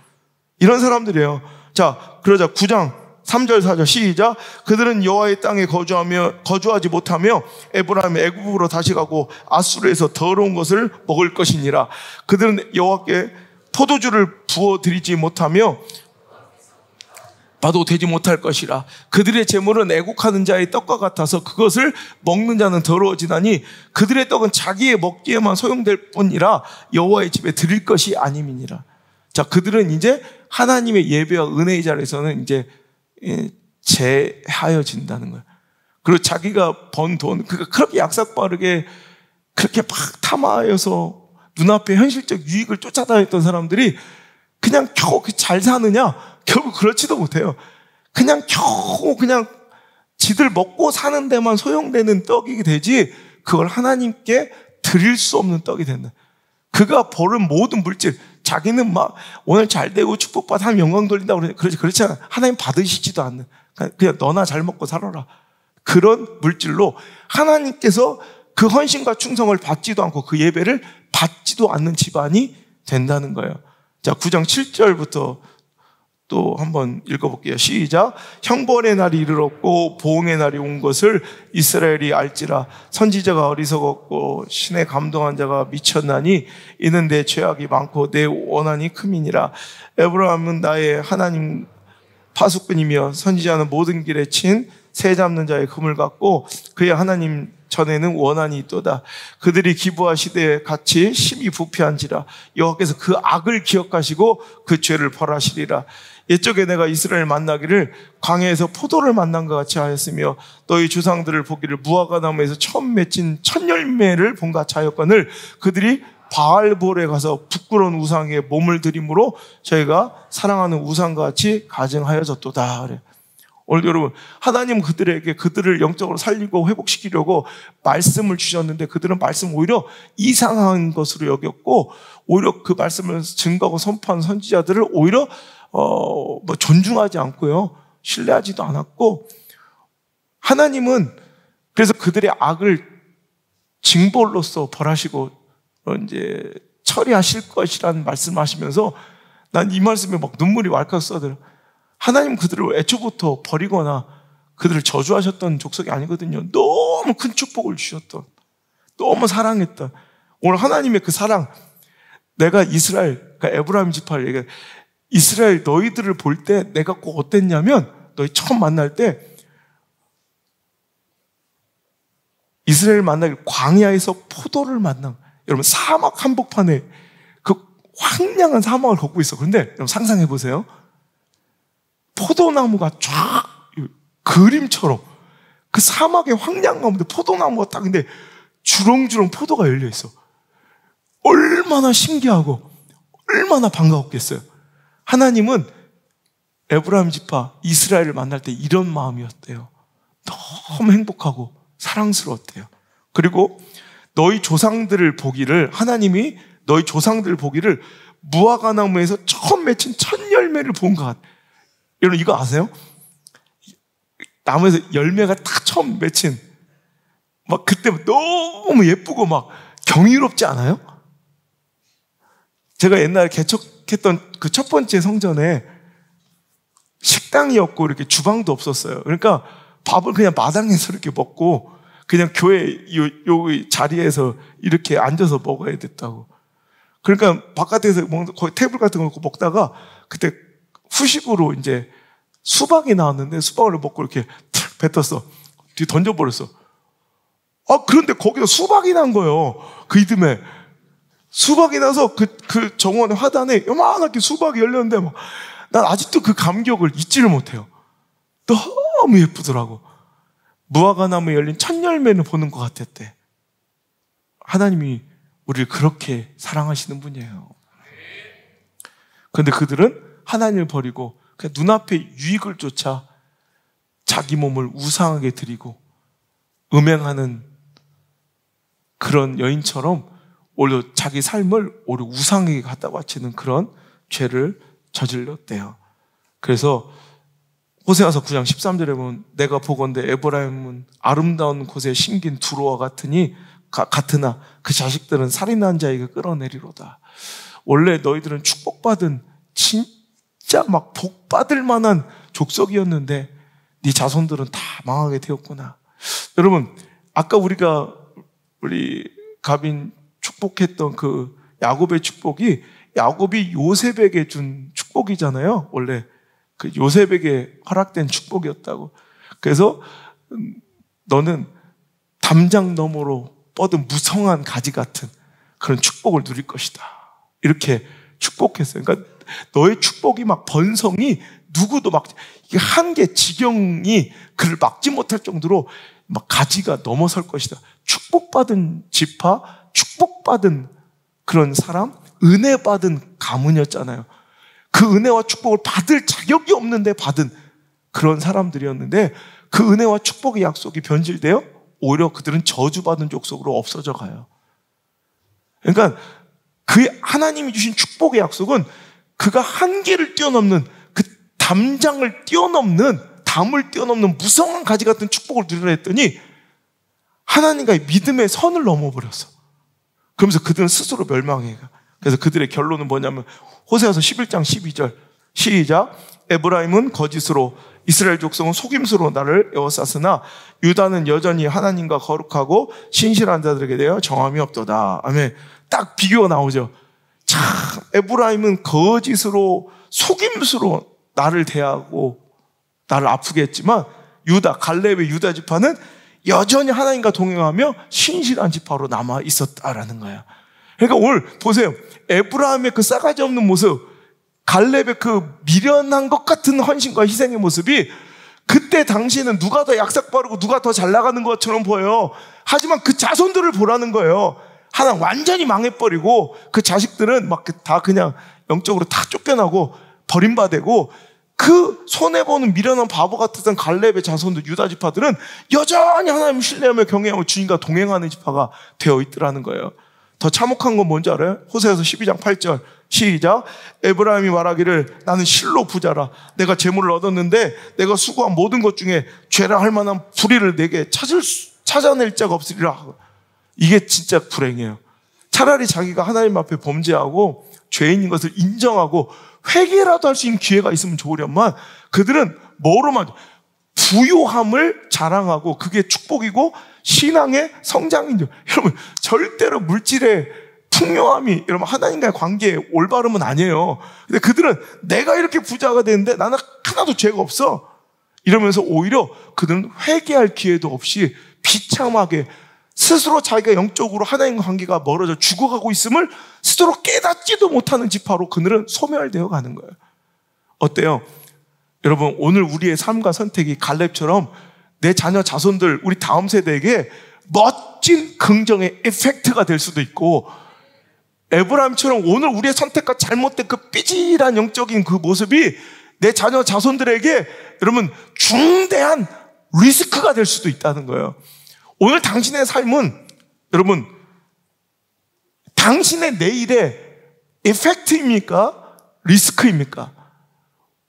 [SPEAKER 1] 이런 사람들이에요. 자 그러자 9장 3절 4절 시작. 그들은 여호와의 땅에 거주하지 못하며 에브라임의 애굽으로 다시 가고 아수르에서 더러운 것을 먹을 것이니라. 그들은 여호와께 포도주를 부어드리지 못하며 봐도 되지 못할 것이라. 그들의 재물은 애국하는 자의 떡과 같아서 그것을 먹는 자는 더러워지나니 그들의 떡은 자기의 먹기에만 소용될 뿐이라 여호와의 집에 드릴 것이 아님이니라. 자, 그들은 이제 하나님의 예배와 은혜의 자리에서는 이제 제하여진다는 거예요. 그리고 자기가 번 돈, 그러니까 그렇게 약삭빠르게 그렇게 막 탐하여서 눈앞에 현실적 유익을 쫓아다녔던 사람들이 그냥 겨우 잘 사느냐? 결국 그렇지도 못해요. 그냥 겨우 그냥 지들 먹고 사는 데만 소용되는 떡이 되지 그걸 하나님께 드릴 수 없는 떡이 된다. 그가 버는 모든 물질, 자기는 막 오늘 잘 되고 축복받아 하나님 영광 돌린다고 그렇지 않아. 하나님 받으시지도 않는 그냥 너나 잘 먹고 살아라. 그런 물질로 하나님께서 그 헌신과 충성을 받지도 않고 그 예배를 받지도 않는 집안이 된다는 거예요. 자, 9장 7절부터 또 한번 읽어볼게요. 시작. 형벌의 날이 이르렀고 보응의 날이 온 것을 이스라엘이 알지라. 선지자가 어리석었고 신에 감동한 자가 미쳤나니 이는 내 죄악이 많고 내 원한이 큼이니라. 에브라임은 나의 하나님 파수꾼이며 선지자는 모든 길에 친 새 잡는 자의 금을 갖고 그의 하나님 전에는 원한이 있도다. 그들이 기브아시되 같이 심히 부패한지라. 여호와께서 그 악을 기억하시고 그 죄를 벌하시리라. 옛적에 내가 이스라엘 만나기를 광야에서 포도를 만난 것 같이 하였으며 너희 조상들을 보기를 무화과 나무에서 처음 맺힌 첫 열매를 본 같이 하였거늘 그들이 바알볼에 가서 부끄러운 우상에 몸을 들임으로 저희가 사랑하는 우상과 같이 가증하여졌도다. 그래. 오늘 여러분, 하나님은 그들에게 그들을 영적으로 살리고 회복시키려고 말씀을 주셨는데 그들은 말씀을 오히려 이상한 것으로 여겼고 오히려 그 말씀을 증거하고 선포한 선지자들을 오히려 존중하지 않고요, 신뢰하지도 않았고, 하나님은 그래서 그들의 악을 징벌로서 벌하시고 이제 처리하실 것이라는 말씀하시면서 난 이 말씀에 막 눈물이 왈칵 쏟아들어. 하나님은 그들을 애초부터 버리거나 그들을 저주하셨던 족속이 아니거든요. 너무 큰 축복을 주셨던, 너무 사랑했던. 오늘 하나님의 그 사랑, 내가 이스라엘, 그러니까 에브라임 지파를 얘기해. 이스라엘 너희들을 볼 때 내가 꼭 어땠냐면, 너희 처음 만날 때 이스라엘 만나길 광야에서 포도를 만난, 여러분 사막 한복판에 그 황량한 사막을 걷고 있어. 그런데 여러분 상상해 보세요. 포도나무가 쫙 그림처럼 그 사막의 황량 가운데 포도나무가 딱, 근데 주렁주렁 포도가 열려 있어. 얼마나 신기하고 얼마나 반가웠겠어요. 하나님은 에브라임 지파 이스라엘을 만날 때 이런 마음이었대요. 너무 행복하고 사랑스러웠대요. 그리고 너희 조상들을 보기를, 하나님이 너희 조상들을 보기를 무화과 나무에서 처음 맺힌 첫 열매를 본 것 같아. 여러분 이거 아세요? 나무에서 열매가 딱 처음 맺힌, 막 그때 너무 예쁘고 막 경이롭지 않아요? 제가 옛날에 개척했던 그 첫 번째 성전에 식당이 없고 이렇게 주방도 없었어요. 그러니까 밥을 그냥 마당에서 이렇게 먹고 그냥 교회 요 자리에서 이렇게 앉아서 먹어야 됐다고. 그러니까 바깥에서 거의 테이블 같은 거 놓고 먹다가 그때 후식으로 이제 수박이 나왔는데 수박을 먹고 이렇게 탁 뱉었어. 뒤에 던져버렸어. 그런데 거기서 수박이 난 거예요. 그 이듬해. 수박이 나서 그 정원 화단에 요만하게 수박이 열렸는데 난 아직도 그 감격을 잊지를 못해요. 너무 예쁘더라고. 무화과 나무에 열린 첫 열매는 보는 것 같았대. 하나님이 우리를 그렇게 사랑하시는 분이에요. 그런데 그들은 하나님을 버리고 그냥 눈앞의 유익을 쫓아 자기 몸을 우상하게 드리고 음행하는 그런 여인처럼 오히려 자기 삶을 오히려 우상에게 갖다 바치는 그런 죄를 저질렀대요. 그래서 호세아서 9장 13절에 보면 내가 보건대 에브라임은 아름다운 곳에 심긴 두루와 같으나 그 자식들은 살인한 자에게 끌어내리로다. 원래 너희들은 축복받은 진짜 막 복받을 만한 족속이었는데 네 자손들은 다 망하게 되었구나. 여러분 아까 우리 가빈 축복했던 그 야곱의 축복이 야곱이 요셉에게 준 축복이잖아요. 원래 그 요셉에게 허락된 축복이었다고. 그래서 너는 담장 너머로 뻗은 무성한 가지 같은 그런 축복을 누릴 것이다. 이렇게 축복했어요. 그러니까 너의 축복이 막 번성이 누구도 막 한계 지경이 그를 막지 못할 정도로 막 가지가 넘어설 것이다. 축복받은 지파, 축복받은 그런 사람, 은혜 받은 가문이었잖아요. 그 은혜와 축복을 받을 자격이 없는데 받은 그런 사람들이었는데 그 은혜와 축복의 약속이 변질되어 오히려 그들은 저주받은 족속으로 없어져 가요. 그러니까 그 하나님이 주신 축복의 약속은 그가 한계를 뛰어넘는 그 담을 뛰어넘는 무성한 가지 같은 축복을 누리라 했더니 하나님과의 믿음의 선을 넘어버렸어. 그러면서 그들은 스스로 멸망해. 그래서 그들의 결론은 뭐냐면 호세아서 11장 12절 시작. 에브라임은 거짓으로 이스라엘 족속은 속임수로 나를 에워쌌으나 유다는 여전히 하나님과 거룩하고 신실한 자들에게 대하여 정함이 없도다. 아멘. 딱 비교가 나오죠. 참 에브라임은 거짓으로 속임수로 나를 대하고 나를 아프게 했지만 갈렙의 유다 지파는 여전히 하나님과 동행하며 신실한 지파로 남아 있었다라는 거예요. 그러니까 오늘 보세요. 에브라임의 그 싸가지 없는 모습, 갈렙의 그 미련한 것 같은 헌신과 희생의 모습이 그때 당시에는 누가 더 약삭 빠르고 누가 더 잘 나가는 것처럼 보여요. 하지만 그 자손들을 보라는 거예요. 하나 완전히 망해버리고 그 자식들은 막 다 그냥 영적으로 다 쫓겨나고 버림받고, 그 손해보는 미련한 바보 같았던 갈렙의 자손들, 유다 지파들은 여전히 하나님을 신뢰하며 경외하며 주님과 동행하는 지파가 되어 있더라는 거예요. 더 참혹한 건 뭔지 알아요? 호세아서 12장 8절 시작. 에브라임이 말하기를 나는 실로 부자라. 내가 재물을 얻었는데 내가 수고한 모든 것 중에 죄라 할 만한 불의를 내게 찾아낼 자가 없으리라. 이게 진짜 불행해요. 차라리 자기가 하나님 앞에 범죄하고 죄인인 것을 인정하고 회개라도 할 수 있는 기회가 있으면 좋으련만, 그들은 뭐로만 부요함을 자랑하고 그게 축복이고 신앙의 성장인 줄. 여러분, 절대로 물질의 풍요함이 여러분 하나님과의 관계의 올바름은 아니에요. 근데 그들은 내가 이렇게 부자가 되는데 나는 하나도 죄가 없어 이러면서 오히려 그들은 회개할 기회도 없이 비참하게 스스로 자기가 영적으로 하나님과 관계가 멀어져 죽어가고 있음을 스스로 깨닫지도 못하는 지파로 그들은 소멸되어 가는 거예요. 어때요? 여러분, 오늘 우리의 삶과 선택이 갈렙처럼 내 자녀 자손들, 우리 다음 세대에게 멋진 긍정의 이펙트가 될 수도 있고, 에브라임처럼 오늘 우리의 선택과 잘못된 그 삐질한 영적인 그 모습이 내 자녀 자손들에게 여러분 중대한 리스크가 될 수도 있다는 거예요. 오늘 당신의 삶은 여러분 당신의 내일의 이펙트입니까? 리스크입니까?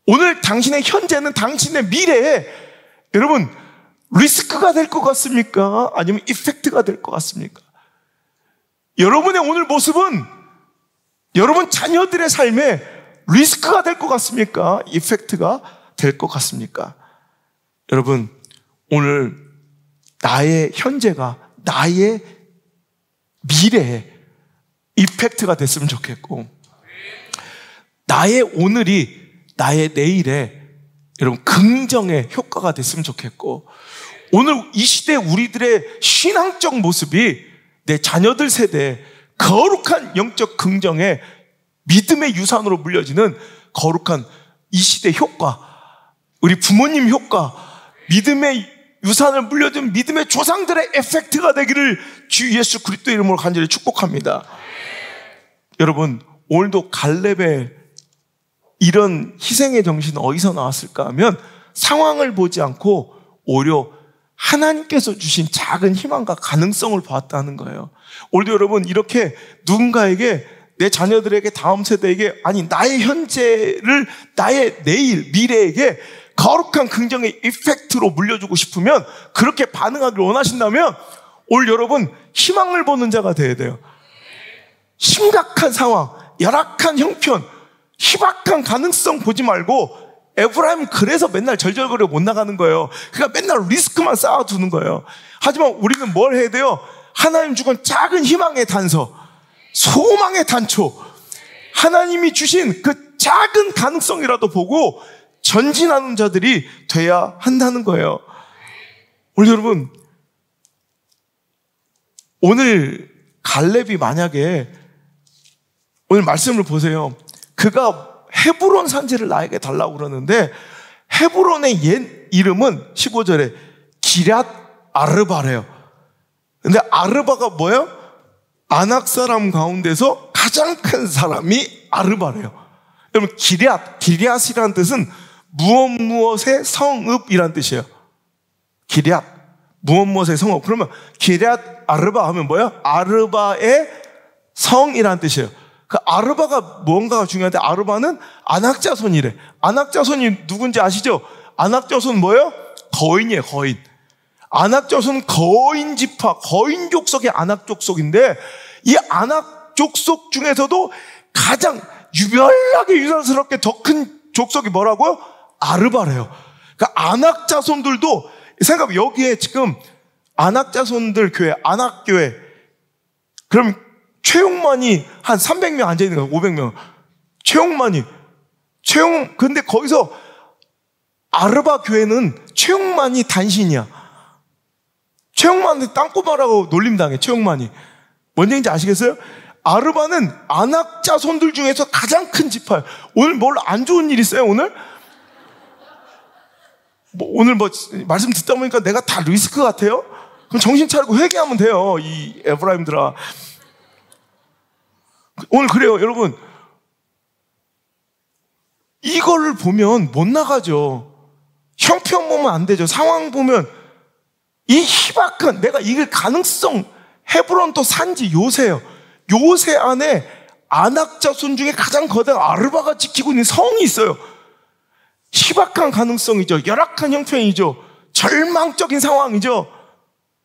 [SPEAKER 1] 오늘 당신의 현재는 당신의 미래에 여러분 리스크가 될 것 같습니까? 아니면 이펙트가 될 것 같습니까? 여러분의 오늘 모습은 여러분 자녀들의 삶에 리스크가 될 것 같습니까? 이펙트가 될 것 같습니까? 여러분, 오늘 나의 현재가 나의 미래에 이펙트가 됐으면 좋겠고, 나의 오늘이 나의 내일에 여러분 긍정의 효과가 됐으면 좋겠고, 오늘 이 시대 우리들의 신앙적 모습이 내 자녀들 세대에 거룩한 영적 긍정의 믿음의 유산으로 물려지는 거룩한 이 시대 효과, 우리 부모님 효과, 믿음의 유산을 물려준 믿음의 조상들의 에펙트가 되기를 주 예수 그리스도 이름으로 간절히 축복합니다. 여러분, 오늘도 갈렙의 이런 희생의 정신은 어디서 나왔을까 하면 상황을 보지 않고 오히려 하나님께서 주신 작은 희망과 가능성을 보았다는 거예요. 오늘도 여러분 이렇게 누군가에게, 내 자녀들에게, 다음 세대에게, 아니 나의 현재를 나의 내일 미래에게 거룩한 긍정의 이펙트로 물려주고 싶으면, 그렇게 반응하기를 원하신다면 오늘 여러분 희망을 보는 자가 되어야 돼요. 심각한 상황, 열악한 형편, 희박한 가능성 보지 말고, 에브라임은 그래서 맨날 절절거려 못 나가는 거예요. 그러니까 맨날 리스크만 쌓아두는 거예요. 하지만 우리는 뭘 해야 돼요? 하나님 주건 작은 희망의 단서, 소망의 단초, 하나님이 주신 그 작은 가능성이라도 보고 전진하는 자들이 돼야 한다는 거예요. 오늘 여러분, 오늘 갈렙이 만약에 오늘 말씀을 보세요. 그가 헤브론 산지를 나에게 달라고 그러는데, 헤브론의 옛 이름은 15절에 기럇 아르바래요. 근데 아르바가 뭐예요? 아낙 사람 가운데서 가장 큰 사람이 아르바래요. 여러분, 기럇이라는 뜻은 무엇의 성읍이라는 뜻이에요. 기럇, 무엇의 성읍. 그러면 기럇 아르바 하면 뭐예요? 아르바의 성이라는 뜻이에요. 그 아르바가 뭔가가 중요한데, 아르바는 아낙 자손이래. 아낙 자손이 누군지 아시죠? 아낙 자손은 뭐예요? 거인이에요, 거인. 아낙 자손은 거인 지파, 거인 족속의 아낙 족속인데, 이 아낙 족속 중에서도 가장 유별나게 유산스럽게 더 큰 족속이 뭐라고요? 아르바래요. 그러니까 아낙 자손들도, 생각해, 여기에 지금 아낙 자손들 교회, 아낙 교회, 그럼 최용만이 한 300명 앉아있는 거예요. 500명. 근데 거기서 아르바 교회는 최용만이 단신이야. 최영만한테 땅꼬마라고 놀림당해. 최영만이 뭔 얘기인지 아시겠어요? 아르바는 안악자손들 중에서 가장 큰 지파예요. 오늘 뭘 안 좋은 일 있어요? 오늘? 오늘 말씀 듣다 보니까 내가 다 리스크 같아요? 그럼 정신 차리고 회개하면 돼요, 이 에브라임들아. 오늘 그래요, 여러분. 이거를 보면 못 나가죠. 형편 보면 안 되죠. 상황 보면 이 희박한, 내가 이길 가능성, 헤브론 또 산지 요새예요. 요새 안에 안악자손 중에 가장 거대한 아르바가 지키고 있는 성이 있어요. 희박한 가능성이죠. 열악한 형편이죠. 절망적인 상황이죠.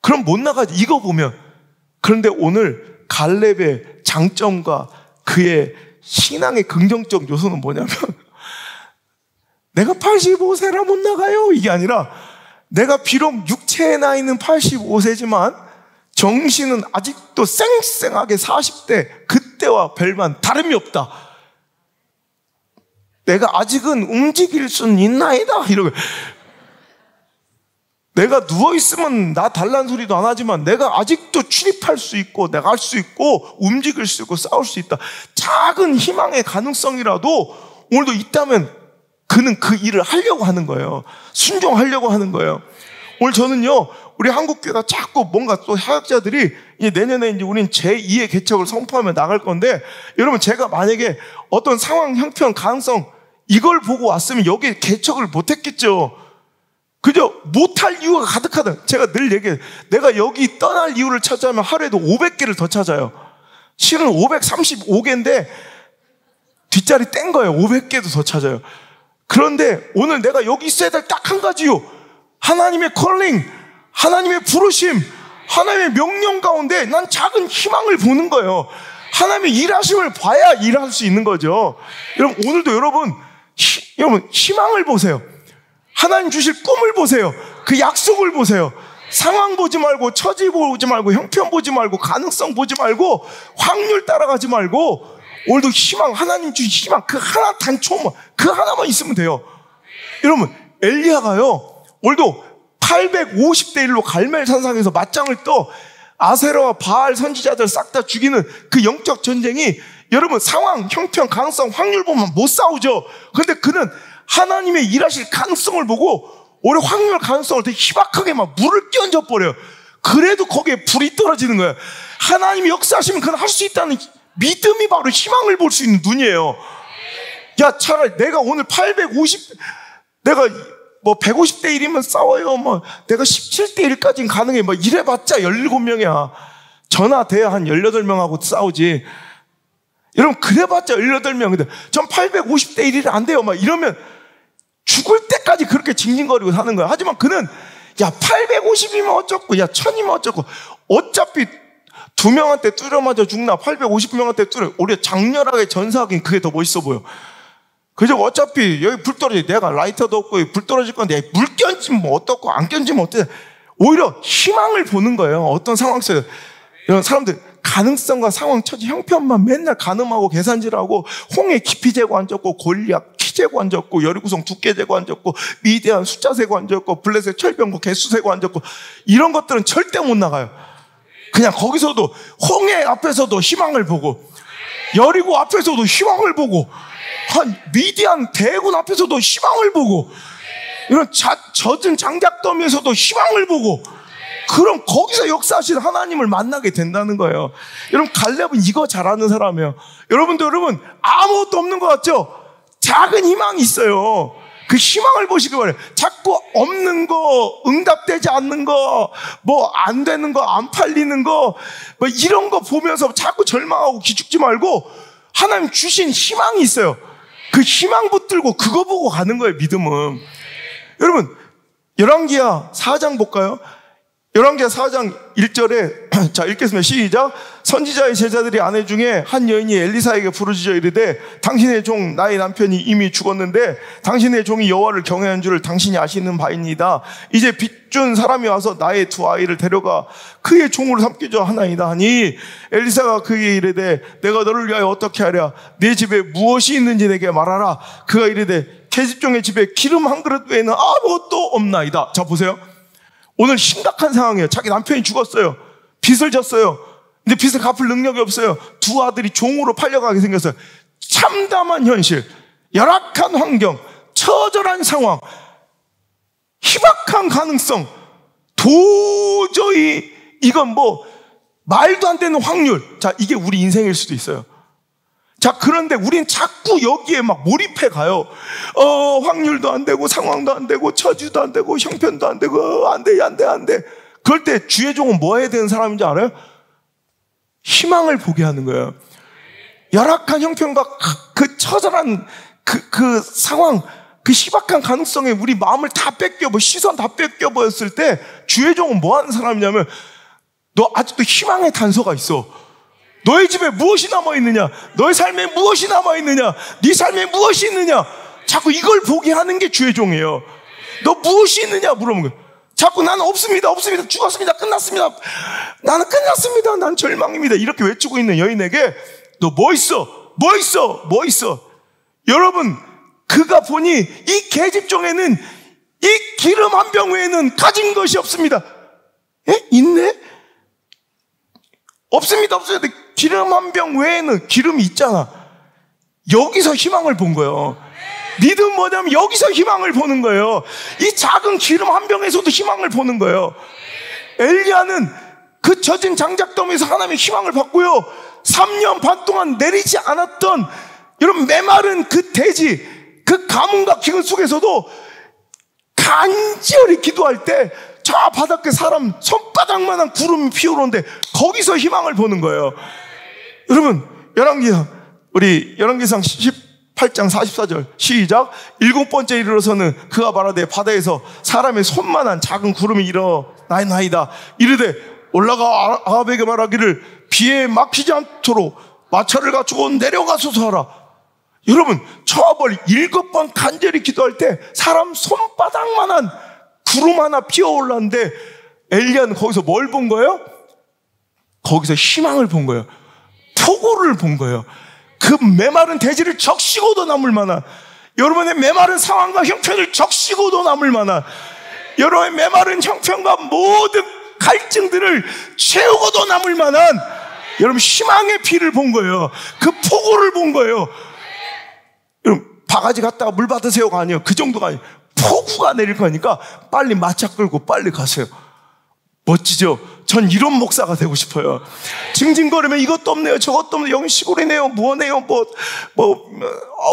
[SPEAKER 1] 그럼 못 나가지, 이거 보면. 그런데 오늘 갈렙의 장점과 그의 신앙의 긍정적 요소는 뭐냐면 내가 85세라 못 나가요, 이게 아니라 내가 비록 육체의 나이는 85세지만 정신은 아직도 쌩쌩하게 40대 그때와 별반 다름이 없다. 내가 아직은 움직일 수는 있나이다. 이러고 내가 누워있으면 나 달란 소리도 안 하지만 내가 아직도 출입할 수 있고 나갈 수 있고 움직일 수 있고 싸울 수 있다. 작은 희망의 가능성이라도 오늘도 있다면 그는 그 일을 하려고 하는 거예요. 순종하려고 하는 거예요. 오늘 저는요, 우리 한국교회가 자꾸 뭔가 또 사역자들이 이제 내년에 이제 우린 제2의 개척을 선포하며 나갈 건데, 여러분 제가 만약에 어떤 상황, 형편, 가능성 이걸 보고 왔으면 여기 개척을 못했겠죠. 그저 못할 이유가 가득하다. 제가 늘 얘기해요. 내가 여기 떠날 이유를 찾아하면 하루에도 500개를 더 찾아요. 실은 535개인데 뒷자리 뗀 거예요. 500개도 더 찾아요. 그런데 오늘 내가 여기 있어야 될 딱 한 가지 이유, 하나님의 컬링, 하나님의 부르심, 하나님의 명령 가운데 난 작은 희망을 보는 거예요. 하나님의 일하심을 봐야 일할 수 있는 거죠. 여러분 오늘도 여러분 희망을 보세요. 하나님 주실 꿈을 보세요. 그 약속을 보세요. 상황 보지 말고, 처지 보지 말고, 형편 보지 말고, 가능성 보지 말고, 확률 따라가지 말고, 오늘도 희망, 하나님 주신 희망, 그 하나 단초만, 그 하나만 있으면 돼요. 여러분 엘리야가요 오늘도 850대 1로 갈멜 산상에서 맞짱을 떠 아세라와 바알 선지자들 싹 다 죽이는 그 영적 전쟁이, 여러분 상황, 형편, 가능성, 확률 보면 못 싸우죠. 그런데 그는 하나님의 일하실 가능성을 보고 오히려 확률, 가능성을 되게 희박하게 막 물을 끼얹어 버려요. 그래도 거기에 불이 떨어지는 거예요. 하나님이 역사하시면 그는 할 수 있다는 믿음이 바로 희망을 볼 수 있는 눈이에요. 야, 차라리 내가 오늘 850, 내가 150대 1이면 싸워요. 내가 17대 1까지는 가능해. 이래봤자 17명이야. 전화 돼야 한 18명하고 싸우지. 여러분, 그래봤자 18명. 근데 전 850대 1이 안 돼요. 이러면 죽을 때까지 그렇게 징징거리고 사는 거야. 하지만 그는, 야, 850이면 어쩌고, 야, 1000이면 어쩌고. 어차피 2명한테 뚫려 맞아 죽나, 850명한테 뚫려. 우리가 장렬하게 전사하긴 그게 더 멋있어 보여. 그죠? 어차피 여기 불 떨어지, 내가 라이터도 없고 불 떨어질 건데 물 껴지면 어떻고 안 껴지면 어때? 오히려 희망을 보는 거예요. 어떤 상황 속에서. 이런 사람들 가능성과 상황, 처지, 형편만 맨날 가늠하고 계산질하고, 홍해 깊이 재고 앉았고, 골리앗 키 재고 앉았고, 여리구성 두께 재고 앉았고, 미대한 숫자 세고 앉았고, 블레셋 철병거 개수 세고 앉았고, 이런 것들은 절대 못 나가요. 그냥 거기서도 홍해 앞에서도 희망을 보고, 여리고 앞에서도 희망을 보고, 한 미디안 대군 앞에서도 희망을 보고, 이런 젖은 장작더미에서도 희망을 보고, 그럼 거기서 역사하신 하나님을 만나게 된다는 거예요. 여러분 갈렙은 이거 잘하는 사람이에요. 여러분도 여러분 아무것도 없는 것 같죠? 작은 희망이 있어요. 그 희망을 보시기 바래요. 자꾸 없는 거, 응답되지 않는 거, 안 되는 거, 안 팔리는 거, 이런 거 보면서 자꾸 절망하고 기죽지 말고 하나님 주신 희망이 있어요. 그 희망 붙들고 그거 보고 가는 거예요, 믿음은. 여러분 열왕기하 4장 볼까요? 열왕기하 4장 1절에 자 읽겠습니다. 시작. 선지자의 제자들이 아내 중에 한 여인이 엘리사에게 부르짖어 이르되 당신의 종 나의 남편이 이미 죽었는데 당신의 종이 여호와를 경외한 줄을 당신이 아시는 바입니다. 이제 빚준 사람이 와서 나의 두 아이를 데려가 그의 종으로 삼기자 하나이다 하니 엘리사가 그에게 이르되 내가 너를 위하여 어떻게 하랴? 내 집에 무엇이 있는지 내게 말하라. 그가 이르되 계집종의 집에 기름 한 그릇 외에는 아무것도 없나이다. 자 보세요. 오늘 심각한 상황이에요. 자기 남편이 죽었어요. 빚을 졌어요. 근데 빚을 갚을 능력이 없어요. 두 아들이 종으로 팔려가게 생겼어요. 참담한 현실, 열악한 환경, 처절한 상황, 희박한 가능성, 도저히 이건 뭐 말도 안 되는 확률. 자, 이게 우리 인생일 수도 있어요. 자, 그런데 우린 자꾸 여기에 막 몰입해 가요. 확률도 안 되고 상황도 안 되고 처지도 안 되고 형편도 안 되고 안 돼. 그럴 때 주의 종은 뭐 해야 되는 사람인지 알아요? 희망을 보게 하는 거예요. 열악한 형편과 그 처절한 그 상황, 그 희박한 가능성에 우리 마음을 다 시선 다 뺏겨버렸을 때 주의 종은 뭐 하는 사람이냐면, 너 아직도 희망의 단서가 있어. 너의 집에 무엇이 남아있느냐? 너의 삶에 무엇이 남아있느냐? 네 삶에 무엇이 있느냐? 자꾸 이걸 보게 하는 게 주의 종이에요. 너 무엇이 있느냐? 물어보는 거예요. 자꾸 나는 없습니다. 죽었습니다. 끝났습니다. 나는 끝났습니다. 난 절망입니다. 이렇게 외치고 있는 여인에게 너 뭐 있어? 여러분, 그가 보니 이 계집종에는 이 기름 한 병 외에는 가진 것이 없습니다. 있네? 없습니다. 기름 한 병 외에는 기름이 있잖아. 여기서 희망을 본 거예요. 믿음 뭐냐면 여기서 희망을 보는 거예요. 이 작은 기름 한 병에서도 희망을 보는 거예요. 엘리야는 그 젖은 장작더미에서 하나님의 희망을 받고요, 3년 반 동안 내리지 않았던 여러분 메마른 그 대지, 그 가뭄과 기근 속에서도 간절히 기도할 때 저 바닷가 사람 손바닥만한 구름이 피어오르는데 거기서 희망을 보는 거예요. 여러분, 열왕기상 18장 44절 시작. 7번째 이르러서는 그가 말하되 바다에서 사람의 손만한 작은 구름이 일어나나이다. 이르되 올라가 아합에게 말하기를 비에 막히지 않도록 마차를 갖추고 내려가소서 하라. 여러분, 저와 멀리 7번 간절히 기도할 때 사람 손바닥만한 구름 하나 피어올랐는데 엘리야는 거기서 뭘 본 거예요? 거기서 희망을 본 거예요. 폭우를 본 거예요. 그 메마른 대지를 적시고도 남을 만한, 여러분의 메마른 상황과 형편을 적시고도 남을 만한, 여러분의 메마른 형편과 모든 갈증들을 채우고도 남을 만한 여러분 희망의 피를 본 거예요. 그 폭우를 본 거예요. 여러분, 바가지 갖다가 물 받으세요가 아니에요. 그 정도가 아니에요. 폭우가 내릴 거니까 빨리 마차 끌고 빨리 가세요. 멋지죠? 전 이런 목사가 되고 싶어요. 징징거리면 이것도 없네요, 저것도 없네요, 여기 시골이네요, 뭐네요,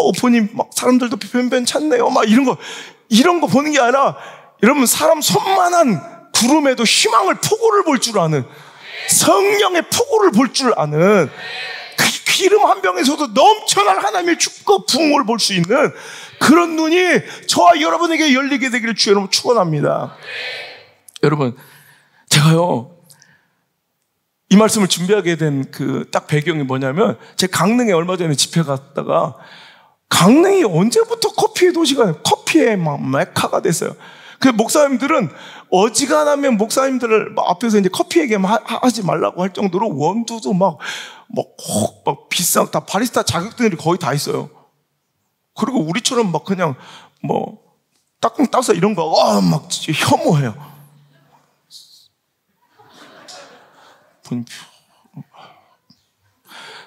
[SPEAKER 1] 오프님 막 사람들도 변변 찾네요, 막 이런 거 보는 게 아니라, 여러분, 사람 손만한 구름에도 희망을, 폭우를 볼 줄 아는, 성령의 폭우를 볼 줄 아는, 그 기름 한 병에서도 넘쳐난 하나님의 축복 부흥을 볼 수 있는 그런 눈이 저와 여러분에게 열리게 되기를 주의 이름으로 축원합니다. 여러분, 제가요, 이 말씀을 준비하게 된 그 딱 배경이 뭐냐면, 제 강릉에 얼마 전에 집회 갔다가, 강릉이 언제부터 커피의 도시가, 커피의 막 메카가 됐어요. 그 목사님들은 어지간하면 목사님들 앞에서 이제 커피 얘기하면 하지 말라고 할 정도로 원두도 막 비싼, 다 바리스타 자격증들이 거의 다 있어요. 그리고 우리처럼 막 그냥 따끔 따서 이런 거, 막 혐오해요.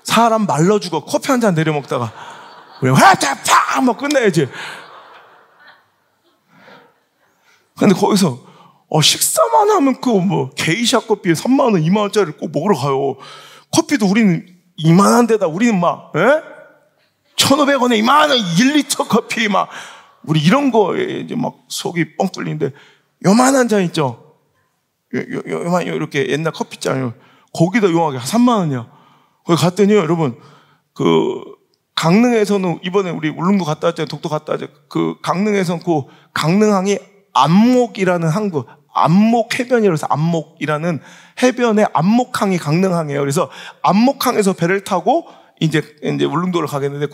[SPEAKER 1] 사람 말러 죽어. 커피 한 잔 내려 먹다가 왜 화자팍 막 끝내야지. 근데 거기서 식사만 하면 게이샤 커피에 3만 원, 2만 원짜리를 꼭 먹으러 가요. 커피도 우리는 이만한 데다 우리는 1,500원에 이만한 1리터 커피 우리 이런 거에 이제 속이 뻥 뚫리는데, 요만한 잔 있죠? 요만 이렇게 옛날 커피잔이요. 거기다 용하게 3만 원이야. 거기 갔더니 여러분, 강릉에서는 이번에 우리 울릉도 갔다 왔잖아요. 독도 갔다 왔잖아요. 강릉에서는 강릉항이 안목이라는 항구, 안목 해변이라고 해서 안목이라는 해변에 안목항이 강릉항이에요. 그래서 안목항에서 배를 타고 이제 울릉도를 가겠는데,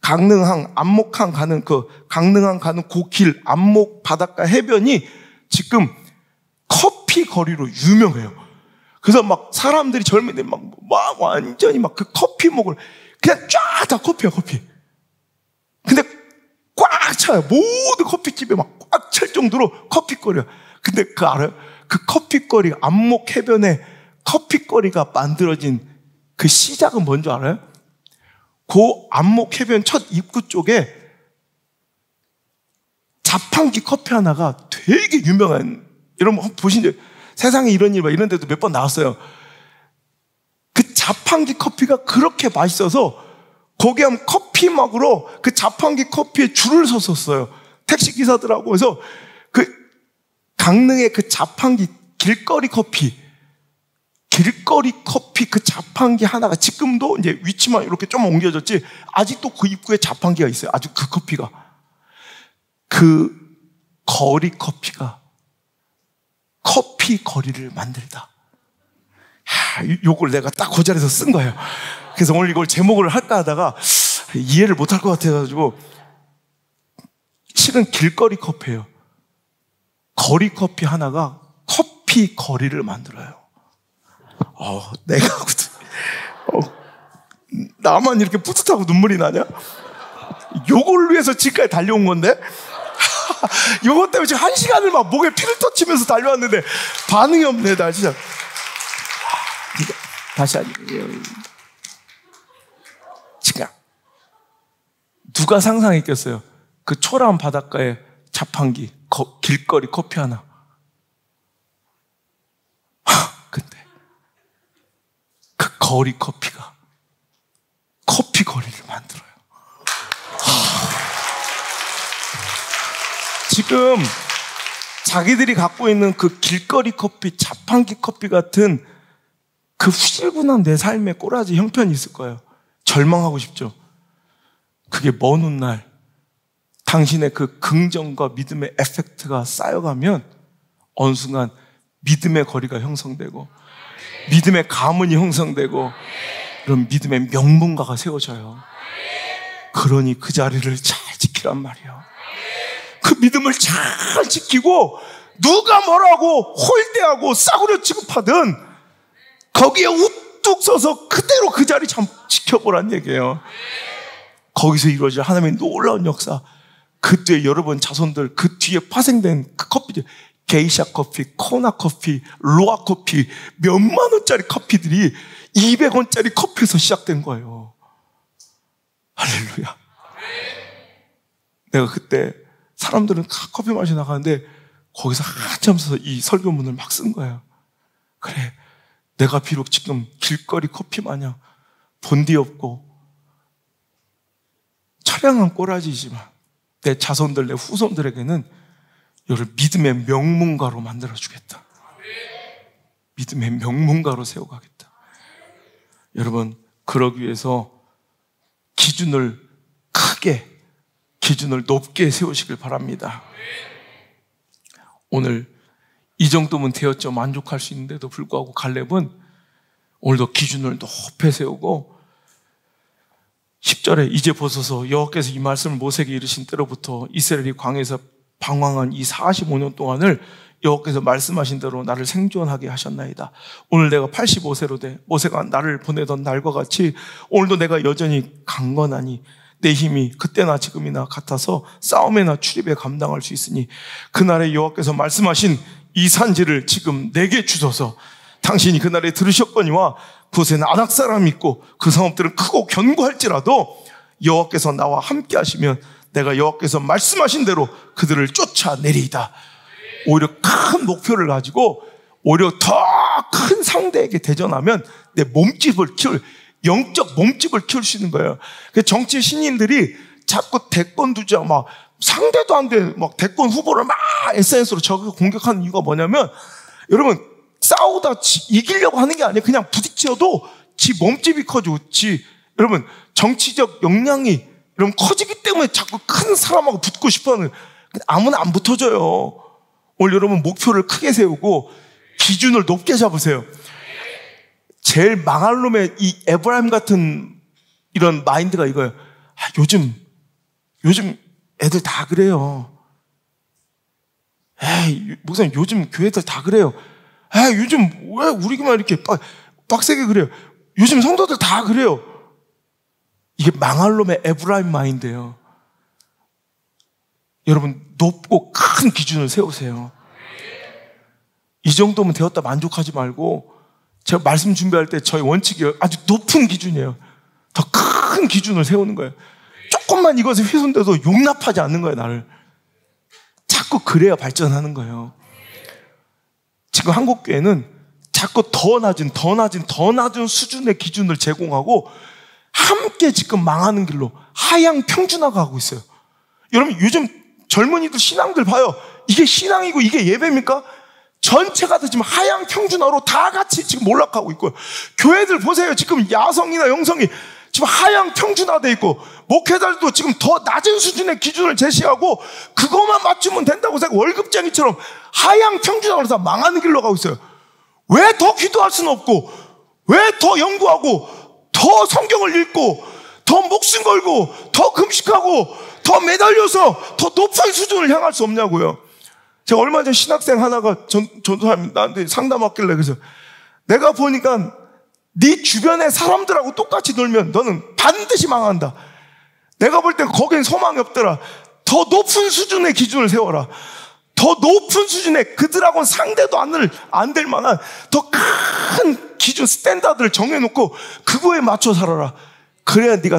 [SPEAKER 1] 강릉항, 안목항 가는 강릉항 가는 길, 안목 바닷가 해변이 지금 커피 거리로 유명해요. 그래서 사람들이 젊은이들 완전히 그 커피 목을 그냥 쫙 다 커피야, 커피. 근데 꽉 차요. 모든 커피집에 꽉 찰 정도로 커피 거리야. 근데 그 알아요? 그 커피거리, 안목 해변에 커피거리가 만들어진 그 시작은 뭔지 알아요? 그 안목 해변 첫 입구 쪽에 자판기 커피 하나가 되게 유명한, 여러분 보신 적, 세상에 이런 일 막 이런 데도 몇 번 나왔어요. 그 자판기 커피가 그렇게 맛있어서 거기 하면 커피 먹으러 그 자판기 커피에 줄을 섰었어요. 택시기사들하고. 그래서 그 강릉의 그 자판기 길거리 커피 그 자판기 하나가 지금도 이제 위치만 이렇게 좀 옮겨졌지 아직도 그 입구에 자판기가 있어요. 아주 그 커피가. 그 거리 커피가 커피 거리를 만들다. 요걸 내가 딱 그 자리에서 쓴 거예요. 그래서 오늘 이걸 제목을 할까 하다가 이해를 못할 것 같아가지고, 실은 길거리 커피예요. 거리 커피 하나가 커피 거리를 만들어요. 내가 나만 이렇게 뿌듯하고 눈물이 나냐? 요걸 위해서 지금까지 달려온 건데 요것 때문에 지금 1시간을 막 목에 피를 터치면서 달려왔는데 반응이 없네. 나 진짜. 다시 하죠. 지금 누가 상상했겠어요? 그 초라한 바닷가에 자판기, 길거리 커피 하나. 근데 그 거리 커피가 커피 거리를 만들어요. 지금 자기들이 갖고 있는 그 길거리 커피, 자판기 커피 같은 그 후질근한 내 삶의 꼬라지 형편이 있을 거예요. 절망하고 싶죠. 그게 먼 훗날 당신의 그 긍정과 믿음의 에펙트가 쌓여가면 어느 순간 믿음의 거리가 형성되고 믿음의 가문이 형성되고 그런 믿음의 명문가가 세워져요. 그러니 그 자리를 잘 지키란 말이에요. 그 믿음을 잘 지키고 누가 뭐라고 홀대하고 싸구려 취급하든 거기에 우뚝 서서 그대로 그 자리 참 지켜보란 얘기예요. 거기서 이루어질 하나님의 놀라운 역사, 그 뒤에 여러분 자손들, 그 뒤에 파생된 그 커피들, 게이샤 커피, 코나 커피, 로아 커피, 몇만 원짜리 커피들이 200원짜리 커피에서 시작된 거예요. 할렐루야. 내가 그때 사람들은 커피 마시러 나가는데 거기서 한참 서서 이 설교문을 막 쓴 거예요. 그래, 내가 비록 지금 길거리 커피 마냥 본디 없고 처량한 꼬라지지만 내 자손들, 내 후손들에게는 너를 믿음의 명문가로 만들어주겠다. 믿음의 명문가로 세워가겠다. 여러분, 그러기 위해서 기준을 크게, 기준을 높게 세우시길 바랍니다. 오늘 이 정도면 되었죠. 만족할 수 있는데도 불구하고 갈렙은 오늘도 기준을 높게 세우고 10절에 이제 보소서 여호와께서 이 말씀을 모세에게 이르신 때로부터 이스라엘이 광야에서 방황한 이 45년 동안을 여호와께서 말씀하신 대로 나를 생존하게 하셨나이다. 오늘 내가 85세로 돼 모세가 나를 보내던 날과 같이 오늘도 내가 여전히 강건하니 내 힘이 그때나 지금이나 같아서 싸움에나 출입에 감당할 수 있으니 그날에 여호와께서 말씀하신 이 산지를 지금 내게 주소서. 당신이 그날에 들으셨거니와 그곳에는 아낙 사람이 있고 그 성읍들은 크고 견고할지라도 여호와께서 나와 함께 하시면 내가 여호와께서 말씀하신 대로 그들을 쫓아내리이다. 오히려 큰 목표를 가지고 오히려 더 큰 상대에게 대전하면 내 몸집을 영적 몸집을 키울 수 있는 거예요. 정치 신인들이 자꾸 대권 두자 막 상대도 안 돼 막 대권 후보를 막 SNS로 저렇게 공격하는 이유가 뭐냐면 여러분 싸우다 이기려고 하는 게 아니에요. 그냥 부딪혀도 지 몸집이 커지고 여러분 정치적 역량이 여러분 커지기 때문에 자꾸 큰 사람하고 붙고 싶어하는 아무나 안 붙어줘요. 오늘 여러분 목표를 크게 세우고 기준을 높게 잡으세요. 제일 망할 놈의 이 에브라임 같은 이런 마인드가 이거예요. 요즘 애들 다 그래요. 목사님 요즘 교회들 다 그래요. 요즘 왜 우리만 이렇게 빡세게 그래요. 요즘 성도들 다 그래요. 이게 망할 놈의 에브라임 마인드예요. 여러분 높고 큰 기준을 세우세요. 이 정도면 되었다 만족하지 말고, 제가 말씀 준비할 때 저희 원칙이 아주 높은 기준이에요. 더 큰 기준을 세우는 거예요. 조금만 이것에 훼손돼도 용납하지 않는 거예요, 나를. 자꾸 그래야 발전하는 거예요. 지금 한국교회는 자꾸 더 낮은 수준의 기준을 제공하고 함께 지금 망하는 길로 하향 평준화가 고 있어요. 여러분, 요즘 젊은이들 신앙들 봐요. 이게 신앙이고 이게 예배입니까? 전체가 다 지금 하향 평준화로 다 같이 지금 몰락하고 있고요. 교회들 보세요. 지금 야성이나 영성이 지금 하향 평준화돼 있고, 목회자들도 지금 더 낮은 수준의 기준을 제시하고 그것만 맞추면 된다고 생각, 월급쟁이처럼 하향 평준화로 다 망하는 길로 가고 있어요. 왜 더 기도할 수는 없고, 왜 더 연구하고, 더 성경을 읽고, 더 목숨 걸고, 더 금식하고, 더 매달려서 더 높은 수준을 향할 수 없냐고요. 제가 얼마 전 신학생 하나가 전도사님 나한테 상담했길래, 그래서 내가 보니까 네 주변의 사람들하고 똑같이 놀면 너는 반드시 망한다. 내가 볼 때 거긴 소망이 없더라. 더 높은 수준의 기준을 세워라. 더 높은 수준의, 그들하고는 상대도 안 될 만한 더 큰 기준, 스탠다드를 정해놓고 그거에 맞춰 살아라. 그래야 네가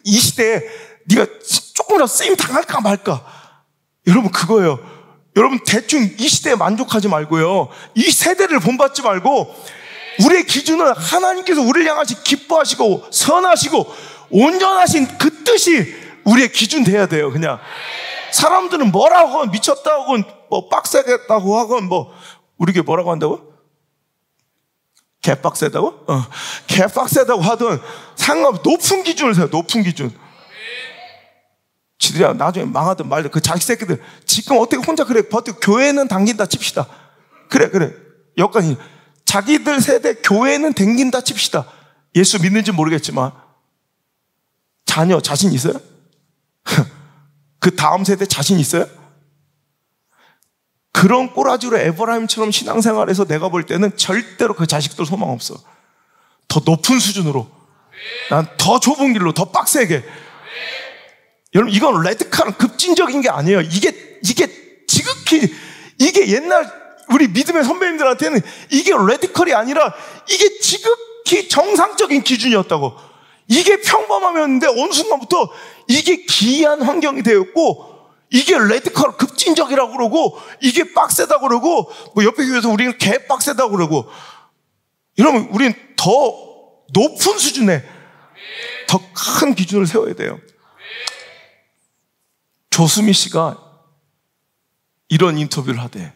[SPEAKER 1] 이 시대에 네가 조금이라도 쓰임 당할까 말까. 여러분, 그거예요. 여러분, 대충 이 시대에 만족하지 말고요, 이 세대를 본받지 말고, 우리의 기준은 하나님께서 우리를 향하시 기뻐하시고 선하시고 온전하신 그 뜻이 우리의 기준 돼야 돼요. 그냥 사람들은 뭐라고 하건, 미쳤다고 하건, 뭐 빡세겠다고 하건, 뭐 우리 교회 뭐라고 한다고? 개빡세다고? 개빡세다고 하든 상관없이 높은 기준을 세요. 높은 기준. 지들이 나중에 망하든 말든 그 자식 새끼들 지금 어떻게 혼자 그래 버티고, 교회는 당긴다 칩시다. 그래 여건이 자기들 세대 교회는 당긴다 칩시다. 예수 믿는지 모르겠지만 자녀 자신 있어요? 그 다음 세대 자신 있어요? 그런 꼬라지로 에브라임처럼 신앙생활에서 내가 볼 때는 절대로 그 자식들 소망 없어. 더 높은 수준으로, 난 더 좁은 길로, 더 빡세게. 여러분, 이건 레드칼은 급진적인 게 아니에요. 이게 지극히, 이게 옛날 우리 믿음의 선배님들한테는 이게 레디컬이 아니라 이게 지극히 정상적인 기준이었다고. 이게 평범함이었는데 어느 순간부터 이게 기이한 환경이 되었고, 이게 레디컬 급진적이라고 그러고, 이게 빡세다고 그러고, 뭐 옆에 교회에서 우리는 개 빡세다고 그러고. 여러분, 우리는 더 높은 수준의 더 큰 기준을 세워야 돼요. 조수미 씨가 이런 인터뷰를 하대.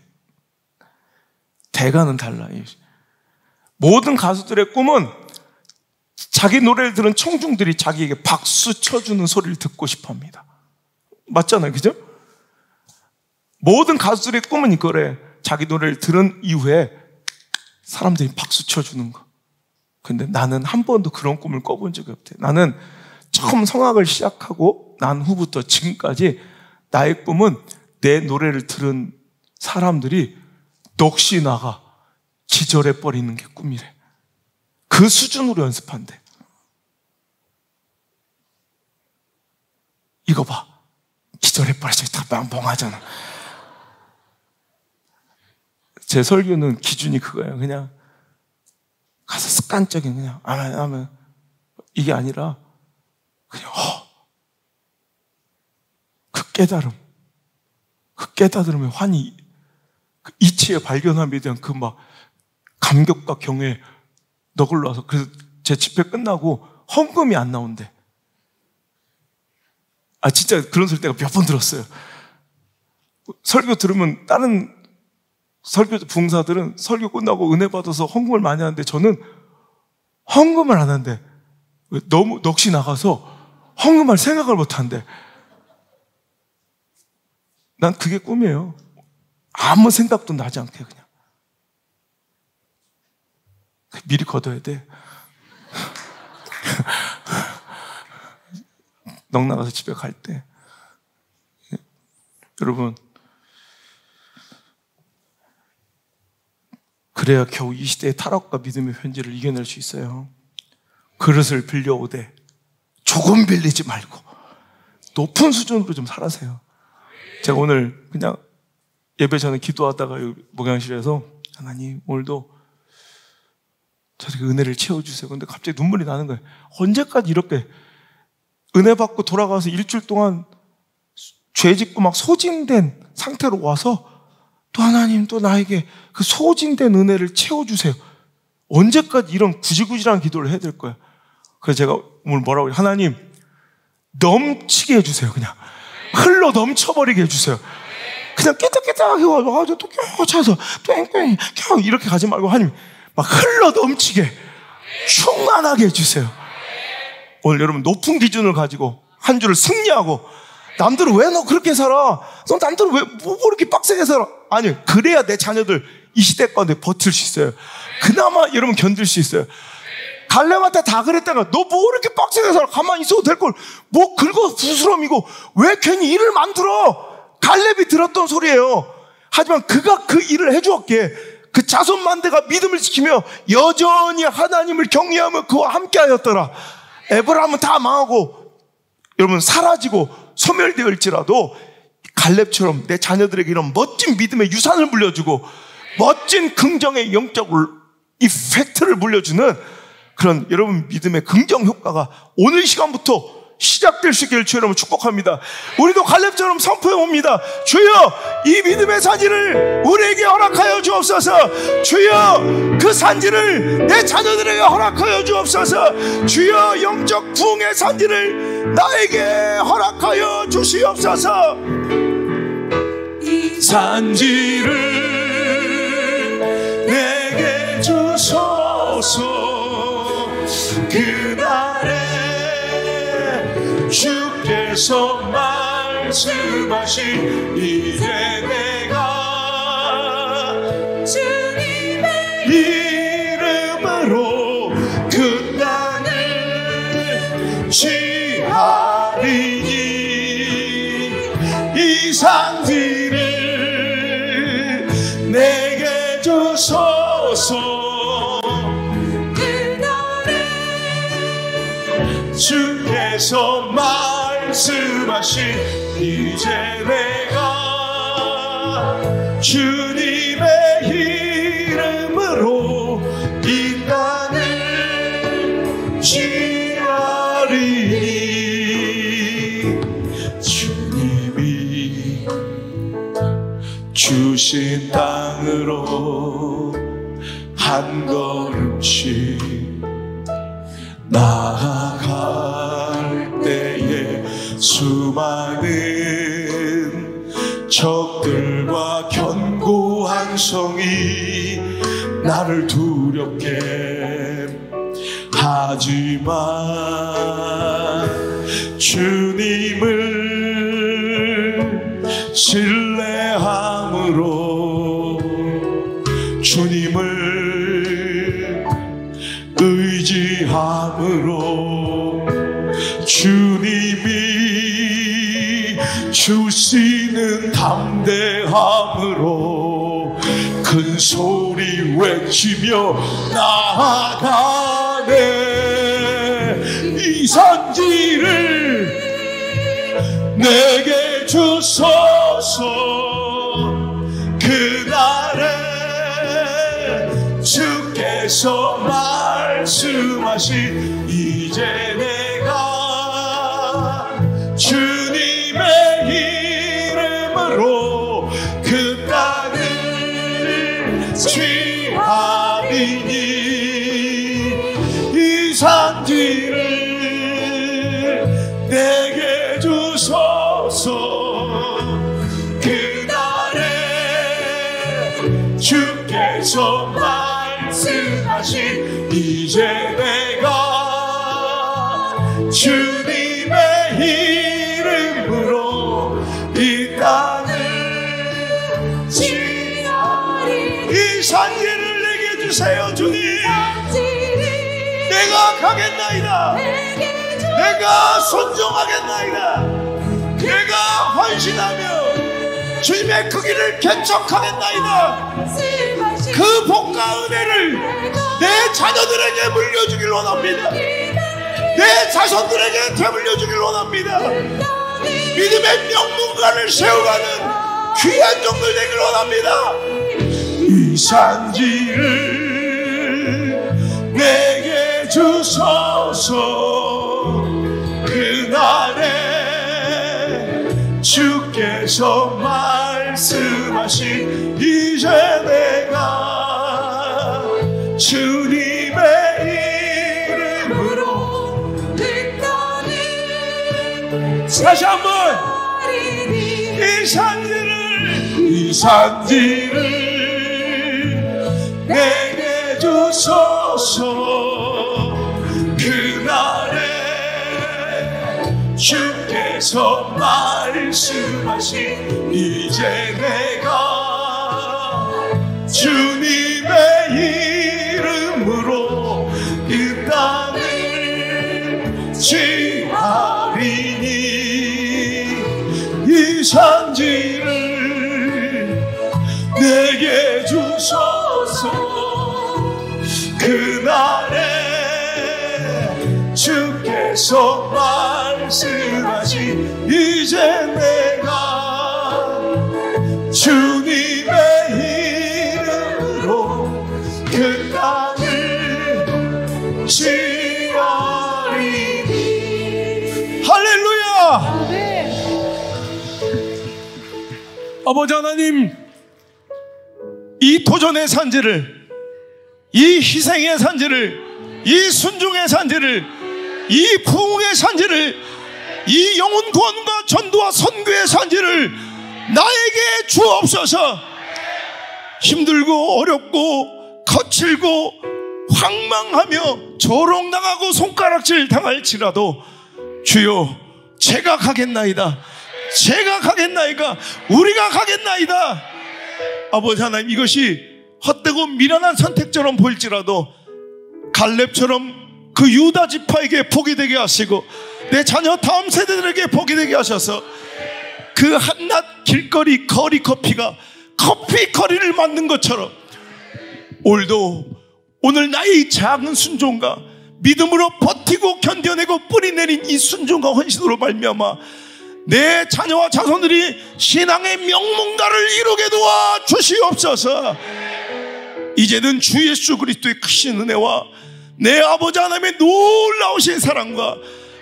[SPEAKER 1] 대가는 달라. 모든 가수들의 꿈은 자기 노래를 들은 청중들이 자기에게 박수 쳐주는 소리를 듣고 싶어 합니다. 맞잖아요, 그죠? 모든 가수들의 꿈은 이거래. 자기 노래를 들은 이후에 사람들이 박수 쳐주는 거. 근데 나는 한 번도 그런 꿈을 꿔본 적이 없대. 나는 처음 성악을 시작하고 난 후부터 지금까지 나의 꿈은 내 노래를 들은 사람들이 넋이 나가 기절해버리는 게 꿈이래. 그 수준으로 연습한대. 이거 봐, 기절해버려서 다 멍하잖아. 제 설교는 기준이 그거예요. 그냥 가서 습관적인 그냥 아멘 이게 아니라 그냥 그 깨달음, 그 깨달음의 환희, 그 이치의 발견함에 대한 그 막 감격과 경외 너글로 와서. 그래서 제 집회 끝나고 헌금이 안 나온대. 진짜 그런 소리 내가 몇 번 들었어요. 설교 들으면 다른 설교 부흥사들은 설교 끝나고 은혜 받아서 헌금을 많이 하는데 저는 헌금을 안 한대. 너무 넋이 나가서 헌금할 생각을 못 한대. 난 그게 꿈이에요. 아무 생각도 나지 않게 그냥. 미리 걷어야 돼. 넋 나가서 집에 갈 때. 여러분, 그래야 겨우 이 시대의 타락과 믿음의 현재를 이겨낼 수 있어요. 그릇을 빌려오되 조금 빌리지 말고 높은 수준으로 좀 살아세요. 제가 오늘 그냥 예배 전에 기도하다가 목양실에서 하나님 오늘도 저렇게 은혜를 채워주세요. 근데 갑자기 눈물이 나는 거예요. 언제까지 이렇게 은혜 받고 돌아가서 일주일 동안 죄 짓고 막 소진된 상태로 와서 또 하나님 또 나에게 그 소진된 은혜를 채워주세요. 언제까지 이런 구질구질한 기도를 해야 될 거예요. 그래서 제가 오늘 뭐라고 해요? 하나님 넘치게 해주세요. 그냥 흘러 넘쳐버리게 해주세요. 그냥 깨딱깨딱 해가지고 또 껴차서 뺑뺑 켜 이렇게 가지 말고 하나님 막 흘러 넘치게 충만하게 해주세요. 오늘 여러분 높은 기준을 가지고 한 주를 승리하고 남들은 왜 너 그렇게 살아? 너 남들은 왜 뭐 이렇게 빡세게 살아? 아니 그래야 내 자녀들 이 시대 가운데 버틸 수 있어요. 그나마 여러분 견딜 수 있어요. 갈렙한테 다 그랬다가 너 뭐 이렇게 빡세게 살아? 가만히 있어도 될 걸 뭐 긁어 부스럼이고 왜 괜히 일을 만들어? 갈렙이 들었던 소리예요. 하지만 그가 그 일을 해주었기에 그 자손 만대가 믿음을 지키며 여전히 하나님을 경외하며 그와 함께하였더라. 에브라임은 다 망하고 여러분 사라지고 소멸되었을지라도 갈렙처럼 내 자녀들에게 이런 멋진 믿음의 유산을 물려주고 멋진 긍정의 영적 이펙트를 물려주는 그런 여러분 믿음의 긍정 효과가 오늘 이 시간부터 시작될 수 있기를 주여 여러분 축복합니다. 우리도 갈렙처럼 선포해 봅니다. 주여 이 믿음의 산지를 우리에게 허락하여 주옵소서. 주여 그 산지를 내 자녀들에게 허락하여 주옵소서. 주여 영적 부흥의 산지를 나에게 허락하여 주시옵소서. 이 산지를 내게 주소서. 그날에 주께서 말씀하신 이제 내가 주님의 이름으로 그 땅을 취하리니 이 산지를 내게 주소서. 주께서 말씀하신 이제 내가 주님의 이름으로 이 땅을 취하리니 주님이 주신 땅으로 한 걸음씩 나아갈 때에 수많은 적들과 견고한 성이 나를 두렵게 하지만 주님을 신뢰함으로 주님을 의지함으로 주님이 주시는 담대함으로 큰 소리 외치며 나아가네. 이 산지를 내게 주소서. 그날에 주께서 말씀하신 이제 내가 주님의 이름으로 그 땅을 취하리니 이 산지를 내게 주소서. 그날에 주께서 말씀하신 이제 내가 주님의 이름으로 이 땅을 취하리. 이 산지를 내게 주세요 주님. 내가 가겠나이다. 내가 순종하겠나이다. 내가 헌신하며 주님의 그 길을 개척하겠나이다. 그 복과 은혜를 내 자녀들에게 물려주길 원합니다. 내 자손들에게 되물려주길 원합니다. 믿음의 명문관을 세워가는 귀한 종들 되길 원합니다. 이 산지를 내게 주소서. 그날에 주께서 말씀하신 이제 내가 주님의 이름으로 다시 한번 이 산지를 내게 주소서. 그날에 주께서 말씀하신 이제 내가 주님의 이름으로 이 땅을 취하리니 이 산지를 내게 주소서. 그날에 주께서 말씀하신 이제 내가 주님의 이름으로 그 땅을 취하리니. 할렐루야. 아버지 하나님, 이 도전의 산지를, 이 희생의 산지를, 이 순종의 산지를, 이 부흥의 산지를, 이 영혼 구원과 전도와 선교의 산지를 나에게 주옵소서. 힘들고 어렵고 거칠고 황망하며 조롱당하고 손가락질 당할지라도 주여 제가 가겠나이다, 제가 가겠나이다, 우리가 가겠나이다. 아버지 하나님, 이것이 헛되고 미련한 선택처럼 보일지라도 갈렙처럼 그 유다 지파에게 복이 되게 하시고 내 자녀 다음 세대들에게 복이 되게 하셔서 그 한낮 길거리 거리 커피가 커피 거리를 만든 것처럼 오늘 나의 작은 순종과 믿음으로 버티고 견뎌내고 뿌리내린 이 순종과 헌신으로 말미암아 내 자녀와 자손들이 신앙의 명문가를 이루게 도와 주시옵소서. 이제는 주 예수 그리스도의 크신 은혜와 내 아버지 하나님의 놀라우신 사랑과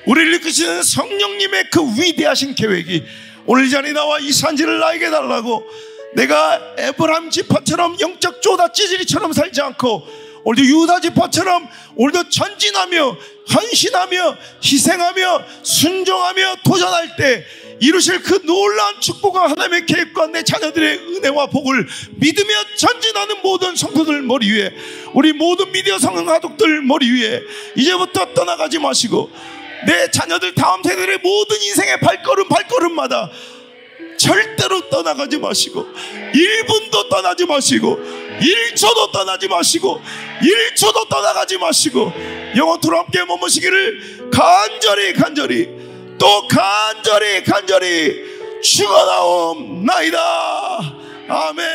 [SPEAKER 1] 우리를 이끄시는 성령님의 그 위대하신 계획이 오늘 이 자리에 나와 이 산지를 나에게 달라고, 내가 에브라임 지파처럼 영적 쪼다 찌질이처럼 살지 않고 오늘도 유다 지파처럼 오늘도 전진하며 헌신하며 희생하며 순종하며 도전할 때 이루실 그 놀라운 축복과 하나님의 계획과 내 자녀들의 은혜와 복을 믿으며 전진하는 모든 성도들 머리 위에, 우리 모든 미디어 성령 가족들 머리 위에 이제부터 떠나가지 마시고 내 자녀들 다음 세대의 모든 인생의 발걸음마다 절대로 떠나가지 마시고 1분도 떠나지 마시고 1초도 떠나지 마시고 1초도 떠나가지 마시고 영원토록 함께 머무시기를 간절히 또 간절히 축원하옵나이다. 아멘.